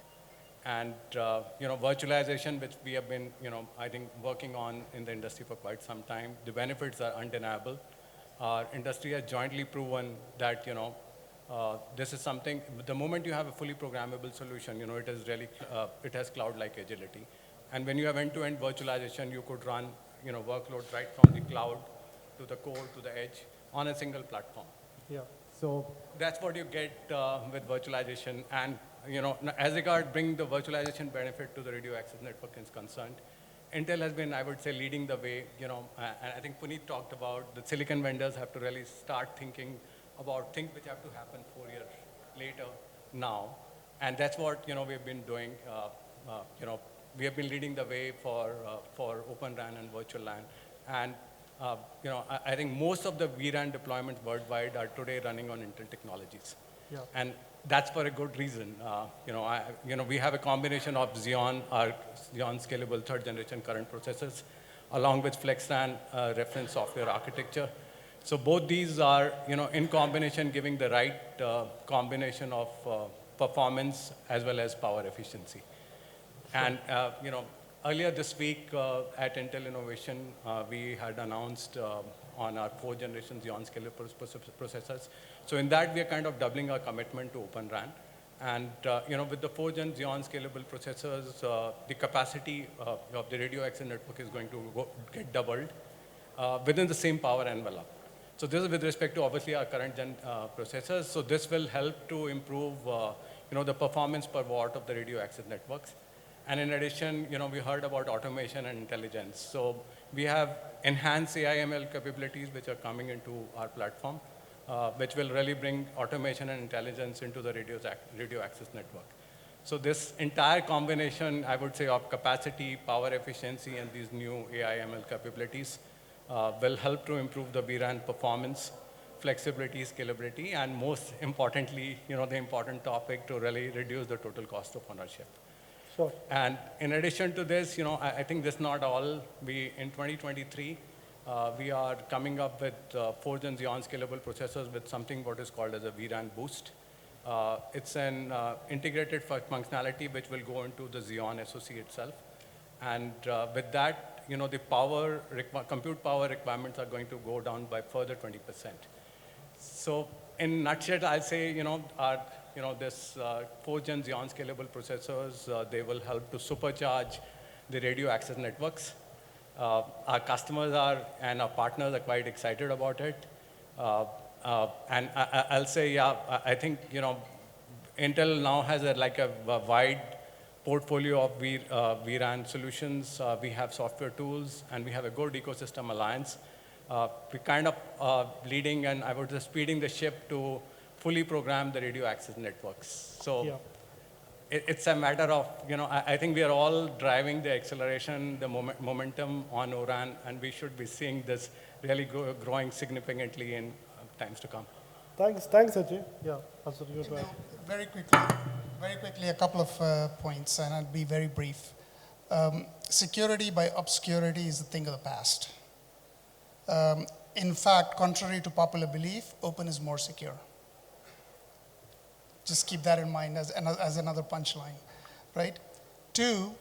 And, virtualization, which we have been, I think working on in the industry for quite some time, the benefits are undeniable. Our industry has jointly proven that, this is something, the moment you have a fully programmable solution, it is really, it has cloud-like agility. And when you have end-to-end virtualization, you could run, workloads right from the cloud to the core to the edge on a single platform. Yeah. So that's what you get with virtualization. And, as regard bringing the virtualization benefit to the radio access network is concerned, Intel has been, I would say, leading the way, and I think Puneet talked about the silicon vendors have to really start thinking about things which have to happen 4 years later now. And that's what, we've been doing. We have been leading the way for Open RAN and virtual LAN. And, I think most of the vRAN deployments worldwide are today running on Intel technologies. Yeah. And that's for a good reason. We have a combination of Xeon, our Xeon scalable third generation current processors, along with FlexRAN reference software architecture. So both these are, in combination, giving the right combination of performance as well as power efficiency. And, earlier this week at Intel Innovation, we had announced on our 4th generation Xeon scalable processors. So in that, we are kind of doubling our commitment to Open RAN. And, with the 4th gen Xeon scalable processors, the capacity of the radio access network is going to get doubled within the same power envelope. So this is with respect to obviously our current gen processors. So this will help to improve, the performance per watt of the radio access networks. And in addition, we heard about automation and intelligence. So we have enhanced AI/ML capabilities which are coming into our platform, which will really bring automation and intelligence into the radio access network. So this entire combination, I would say, of capacity, power efficiency, and these new AI/ML capabilities will help to improve the vRAN performance, flexibility, scalability, and most importantly, the important topic to really reduce the total cost of ownership. Sure. And in addition to this, I think this is not all. In 2023, we are coming up with 4th gen Xeon scalable processors with something what is called as a vRAN boost. It's an integrated functionality which will go into the Xeon SoC itself. And with that, the compute power requirements are going to go down by further 20%. So in a nutshell, I'll say, this 4th gen Xeon scalable processors, they will help to supercharge the radio access networks. Our customers and our partners are quite excited about it. And I'll say, I think, Intel now has a wide portfolio of vRAN solutions. We have software tools, and we have a good ecosystem alliance. We kind of leading, and I would say speeding the ship to fully program the radio access networks. So Yeah. it's a matter of, I think we are all driving the acceleration, the momentum on ORAN, and we should be seeing this really growing significantly in times to come. Thanks, Ajay. Yeah, Azhar, you go ahead. Very quickly, a couple of points, and I'll be very brief. Security by obscurity is a thing of the past. In fact, contrary to popular belief, open is more secure. Just keep that in mind as another punchline, right? Two,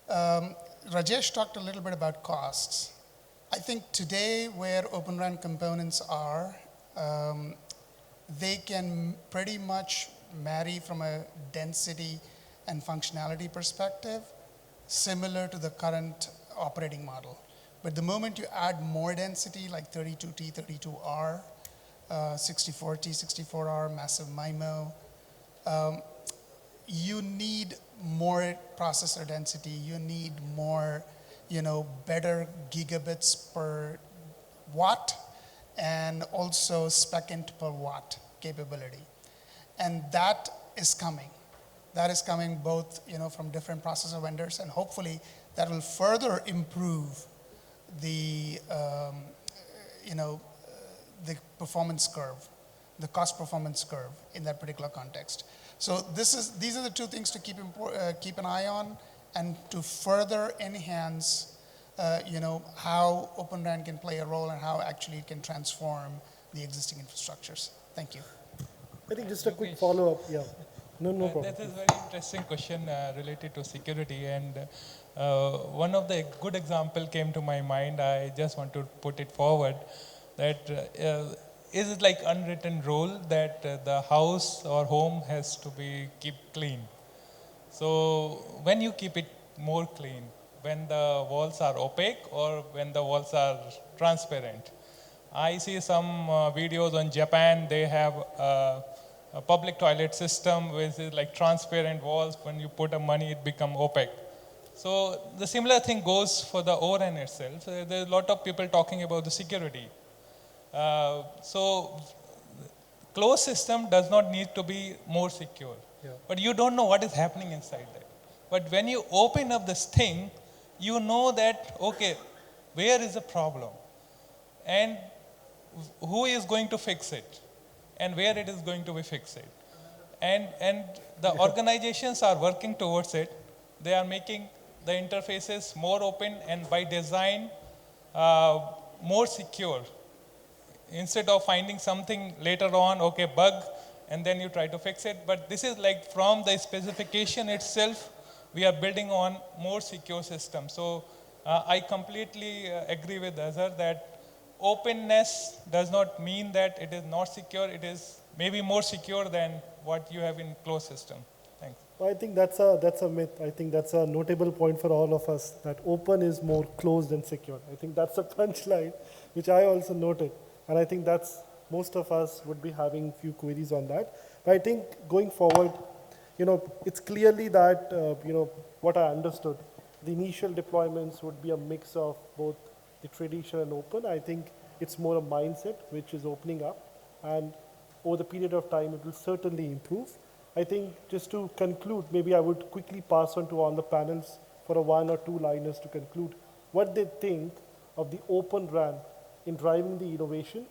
Rajesh talked a little bit about costs. I think today where Open RAN components are, they can pretty much marry from a density and functionality perspective, similar to the current operating model. But the moment you add more density, like 32T, 32R, 64T, 64R, massive MIMO, you need more processor density, you need more, better gigabits per watt, and also second per watt capability. And that is coming. That is coming both, from different processor vendors, and hopefully that will further improve the, the performance curve, the cost performance curve in that particular context. So these are the two things to keep an eye on, and to further enhance, how Open RAN can play a role and how actually it can transform the existing infrastructures. Thank you. I think just a quick follow-up. Yeah. No problem. That is a very interesting question related to security, and one of the good example came to my mind. I just want to put it forward that is it like unwritten rule that the house or home has to be keep clean. So when you keep it more clean, when the walls are opaque or when the walls are transparent. I see some videos on Japan, they have a public toilet system with like transparent walls. When you put a money, it become opaque. So the similar thing goes for the ORAN itself. There's a lot of people talking about the security. So closed system does not need to be more secure, but you don't know what is happening inside that. But when you open up this thing, you know that, okay, where is the problem? And who is going to fix it? And where it is going to be fixed? And the organizations are working towards it. They are making the interfaces more open and by design more secure. Instead of finding something later on, okay, bug, and then you try to fix it. But this is like from the specification itself, we are building on more secure system. So I completely agree with Azhar that openness does not mean that it is not secure. It is maybe more secure than what you have in closed system. Thanks. Well, I think that's a myth. I think that's a notable point for all of us, that open is more closed than secure. I think that's a punchline, which I also noted. And I think that's, most of us would be having few queries on that. But I think going forward, it's clearly that, what I understood, the initial deployments would be a mix of both the traditional and open. I think it's more a mindset which is opening up, and over the period of time, it will certainly improve. I think just to conclude, maybe I would quickly pass on to all the panels for a one or two liners to conclude what they think of the Open RAN in driving the innovation.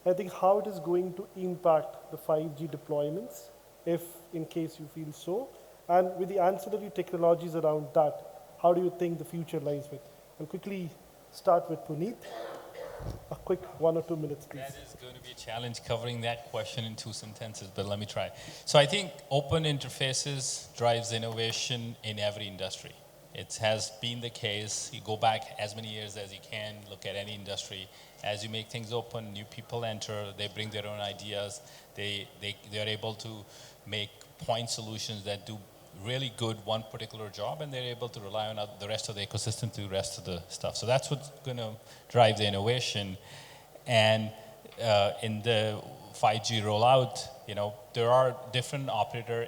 I think how it is going to impact the 5G deployments, if in case you feel so, and with the ancillary technologies around that, how do you think the future lies with? I'll quickly start with Puneet. A quick 1 or 2 minutes, please. That is going to be a challenge covering that question in 2 sentences, but let me try. So I think open interfaces drives innovation in every industry. It has been the case. You go back as many years as you can, look at any industry. As you make things open, new people enter, they bring their own ideas. They are able to make point solutions that do really good one particular job, and they're able to rely on the rest of the ecosystem to do the rest of the stuff. So that's what's going to drive the innovation. And in the 5G rollout, there are different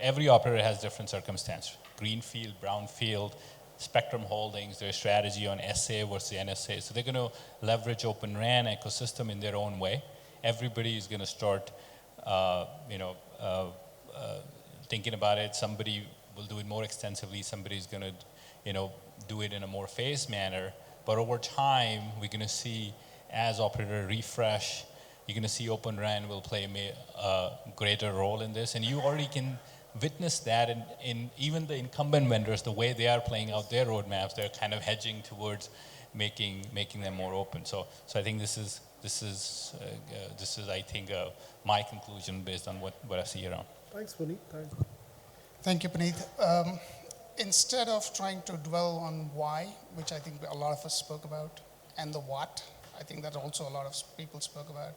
every operator has different circumstance. Greenfield, brownfield, Spectrum Holdings, their strategy on SA versus NSA. So they're going to leverage Open RAN ecosystem in their own way. Everybody is going to start, thinking about it. Somebody will do it more extensively. Somebody's going to, do it in a more phased manner. But over time, we're going to see, as operator refresh, you're going to see Open RAN will play a greater role in this. And you already can witness that in even the incumbent vendors, the way they are playing out their roadmaps, they're kind of hedging towards making them more open. So I think this is I think my conclusion based on what I see around. Thanks, Puneet. Thanks. Thank you, Puneet. Instead of trying to dwell on why, which I think a lot of us spoke about, and the what, I think that also a lot of people spoke about,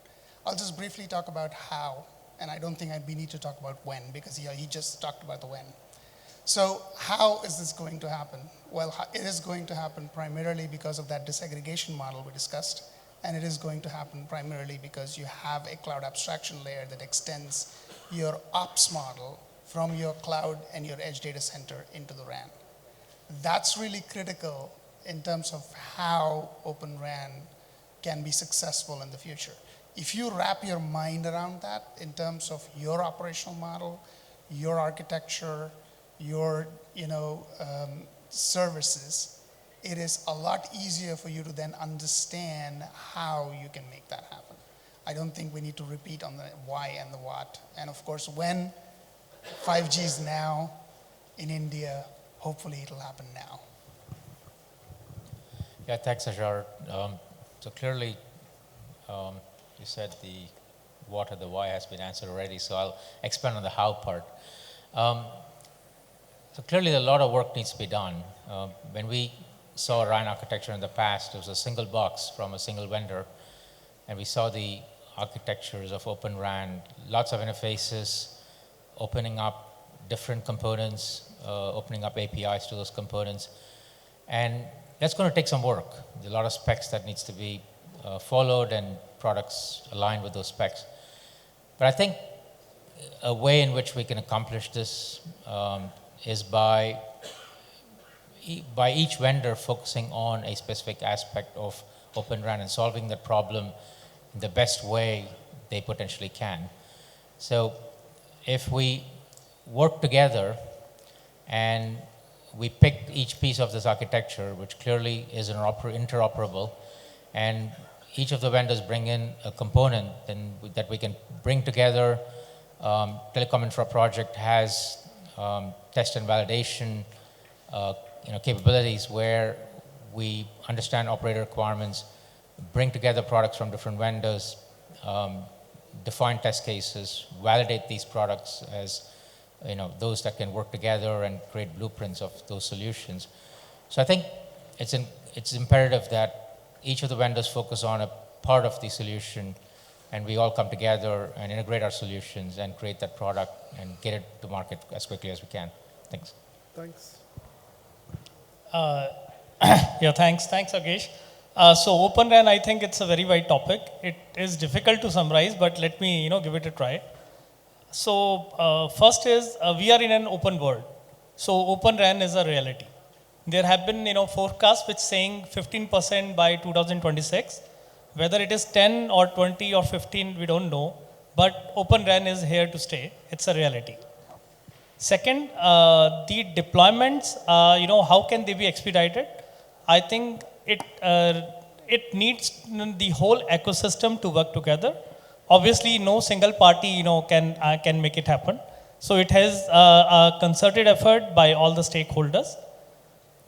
I'll just briefly talk about how, and I don't think we need to talk about when, because he just talked about the when. So how is this going to happen? Well, it is going to happen primarily because of that disaggregation model we discussed, and it is going to happen primarily because you have a cloud abstraction layer that extends your ops model from your cloud and your edge data center into the RAN. That's really critical in terms of how Open RAN can be successful in the future. If you wrap your mind around that in terms of your operational model, your architecture, your services, it is a lot easier for you to then understand how you can make that happen. I don't think we need to repeat on the why and the what. And of course, when 5G is now in India, hopefully it'll happen now. Yeah, thanks, Azhar. So clearly, you said the what or the why has been answered already, so I'll expand on the how part. So clearly a lot of work needs to be done. When we saw RAN architecture in the past, it was a single box from a single vendor, and we saw the architectures of Open RAN, lots of interfaces, opening up different components, opening up APIs to those components. And that's going to take some work. There's a lot of specs that needs to be followed and products aligned with those specs. But I think a way in which we can accomplish this is by each vendor focusing on a specific aspect of Open RAN and solving that problem in the best way they potentially can. So if we work together and we pick each piece of this architecture, which clearly is interoperable, and each of the vendors bring in a component that we can bring together. Telecom Infra project has test and validation capabilities where we understand operator requirements, bring together products from different vendors, define test cases, validate these products as those that can work together and create blueprints of those solutions. So I think it's imperative that each of the vendors focus on a part of the solution, and we all come together and integrate our solutions and create that product and get it to market as quickly as we can. Thanks. Thanks. Yeah, thanks, Aggarwal. So Open RAN, I think it's a very wide topic. It is difficult to summarize, but let me give it a try. So first is we are in an open world. So Open RAN is a reality. There have been forecasts which saying 15% by 2026. Whether it is 10 or 20 or 15, we don't know. But Open RAN is here to stay. It's a reality. Second, the deployments, how can they be expedited? I think it needs the whole ecosystem to work together. Obviously, no single party, can make it happen. So it has a concerted effort by all the stakeholders.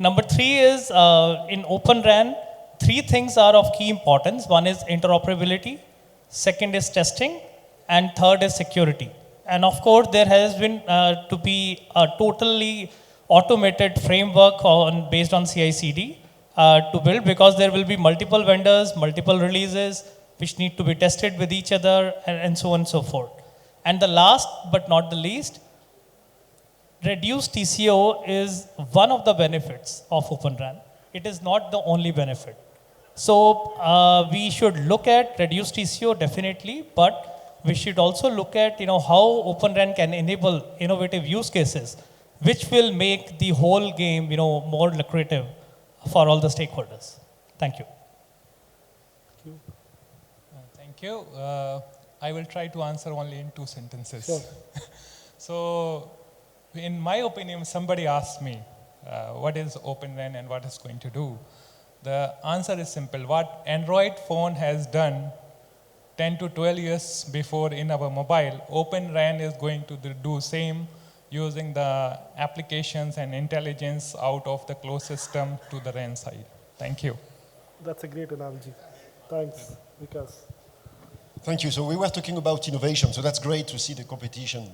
Number three is in Open RAN, three things are of key importance. One is interoperability, second is testing, and third is security. And of course, there has been to be a totally automated framework based on CI/CD to build, because there will be multiple vendors, multiple releases, which need to be tested with each other, and so on and so forth. And the last but not the least, reduced TCO is one of the benefits of Open RAN. It is not the only benefit. So we should look at reduced TCO definitely, but we should also look at, how Open RAN can enable innovative use cases, which will make the whole game, more lucrative for all the stakeholders. Thank you. Thank you. I will try to answer only in 2 sentences. Sure. So, in my opinion, somebody asked me, what is Open RAN and what it's going to do? The answer is simple. What Android phone has done 10 to 12 years before in our mobile, Open RAN is going to do same using the applications and intelligence out of the closed system to the RAN side. Thank you. That's a great analogy. Thanks, Vikas. Thank you. So we were talking about innovation. So that's great to see the competition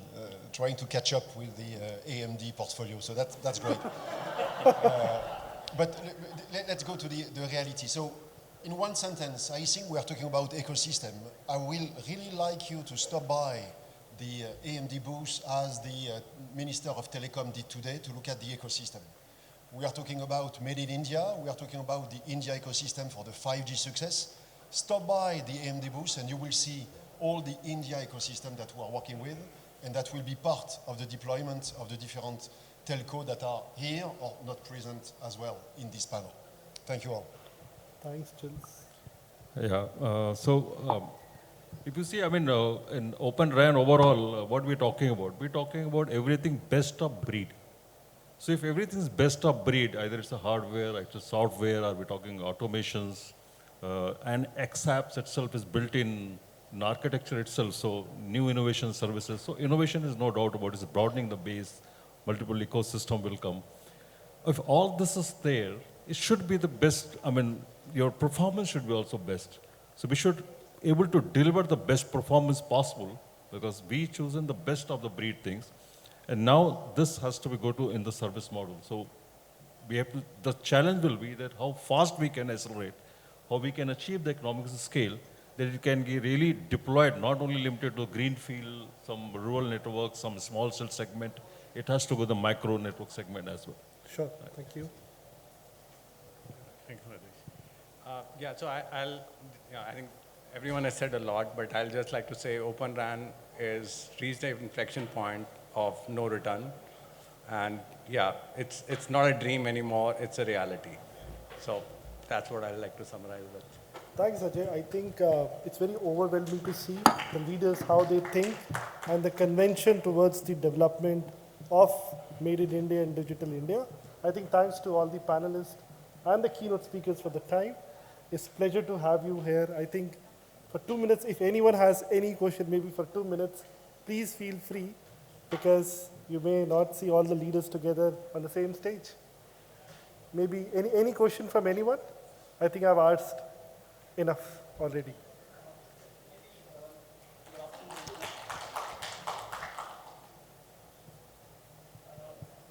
trying to catch up with the AMD portfolio. So that's great. But let's go to the reality. So in one sentence, I think we are talking about ecosystem. I will really like you to stop by the AMD booth as the Minister of Telecom did today to look at the ecosystem. We are talking about made in India. We are talking about the India ecosystem for the 5G success. Stop by the AMD booth and you will see all the India ecosystem that we are working with, and that will be part of the deployment of the different telco that are here or not present as well in this panel. Thank you all. Thanks, Gilles. Yeah, if you see, I mean, in Open RAN overall, what we're talking about? We're talking about everything best of breed. So if everything is best of breed, either it's a hardware, it's a software, or we're talking automations, and XApps itself is built in architecture itself, so new innovation services. So innovation is no doubt about it. It's broadening the base, multiple ecosystem will come. If all this is there, it should be the best. I mean, your performance should be also best. So we should able to deliver the best performance possible, because we chosen the best of the breed things. And now this has to be go to in the service model. So we have to, the challenge will be that how fast we can accelerate, how we can achieve the economics of scale, that it can be really deployed, not only limited to greenfield, some rural networks, some small cell segment. It has to go the micro network segment as well. Sure, thank you. Thank you, Rajesh. Yeah, so I think everyone has said a lot, but I'll just like to say Open RAN is reached an inflection point of no return. And yeah, it's not a dream anymore, it's a reality. So that's what I'd like to summarize with. Thanks, Ajay. I think it's very overwhelming to see the leaders, how they think, and the convention towards the development of Made in India and Digital India. I think thanks to all the panelists and the keynote speakers for the time. It's a pleasure to have you here. I think for 2 minutes, if anyone has any question, maybe for 2 minutes, please feel free, because you may not see all the leaders together on the same stage. Maybe any question from anyone? I think I've asked enough already.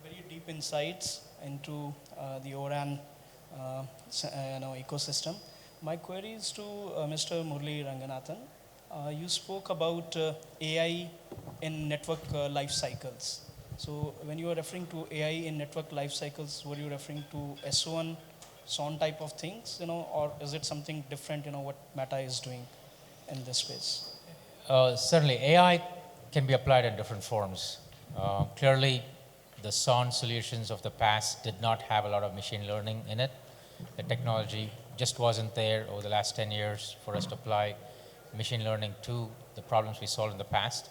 Very deep insights into the ORAN ecosystem. My query is to Mr. Murali Ranganathan. You spoke about AI in network life cycles. So when you are referring to AI in network life cycles, were you referring to S1, SON type of things, or is it something different, what Meta is doing in this space? Certainly, AI can be applied in different forms. Clearly, the SON solutions of the past did not have a lot of machine learning in it. The technology just wasn't there over the last 10 years for us to apply machine learning to the problems we solved in the past.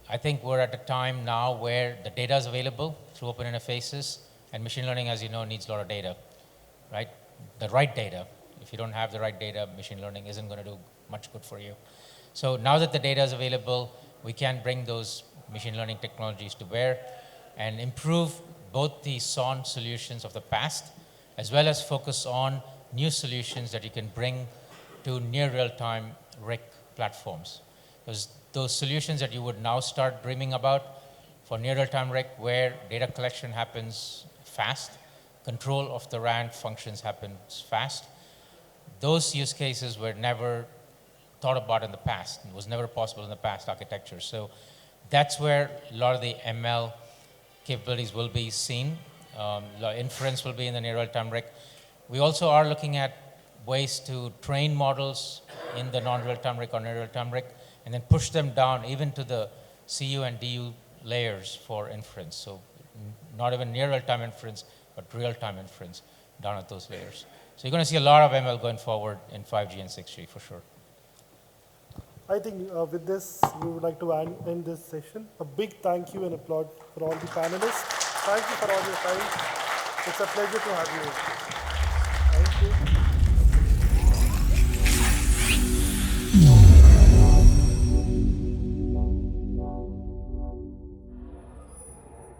I think we're at a time now where the data is available through open interfaces, and machine learning, as you know, needs a lot of data, right? The right data. If you don't have the right data, machine learning isn't going to do much good for you. So now that the data is available, we can bring those machine learning technologies to bear and improve both the SON solutions of the past, as well as focus on new solutions that you can bring to near real-time RIC platforms. Because those solutions that you would now start dreaming about for near real-time RIC, where data collection happens fast, control of the RAN functions happens fast, those use cases were never thought about in the past. It was never possible in the past architecture. So that's where a lot of the ML capabilities will be seen. Inference will be in the near real-time RIC. We also are looking at ways to train models in the non-real-time RIC or near real-time RIC, and then push them down even to the CU and DU layers for inference. So not even near real-time inference, but real-time inference down at those layers. So you're going to see a lot of ML going forward in 5G and 6G for sure. I think with this, we would like to end this session. A big thank you and applaud for all the panelists. Thank you for all your time. It's a pleasure to have you.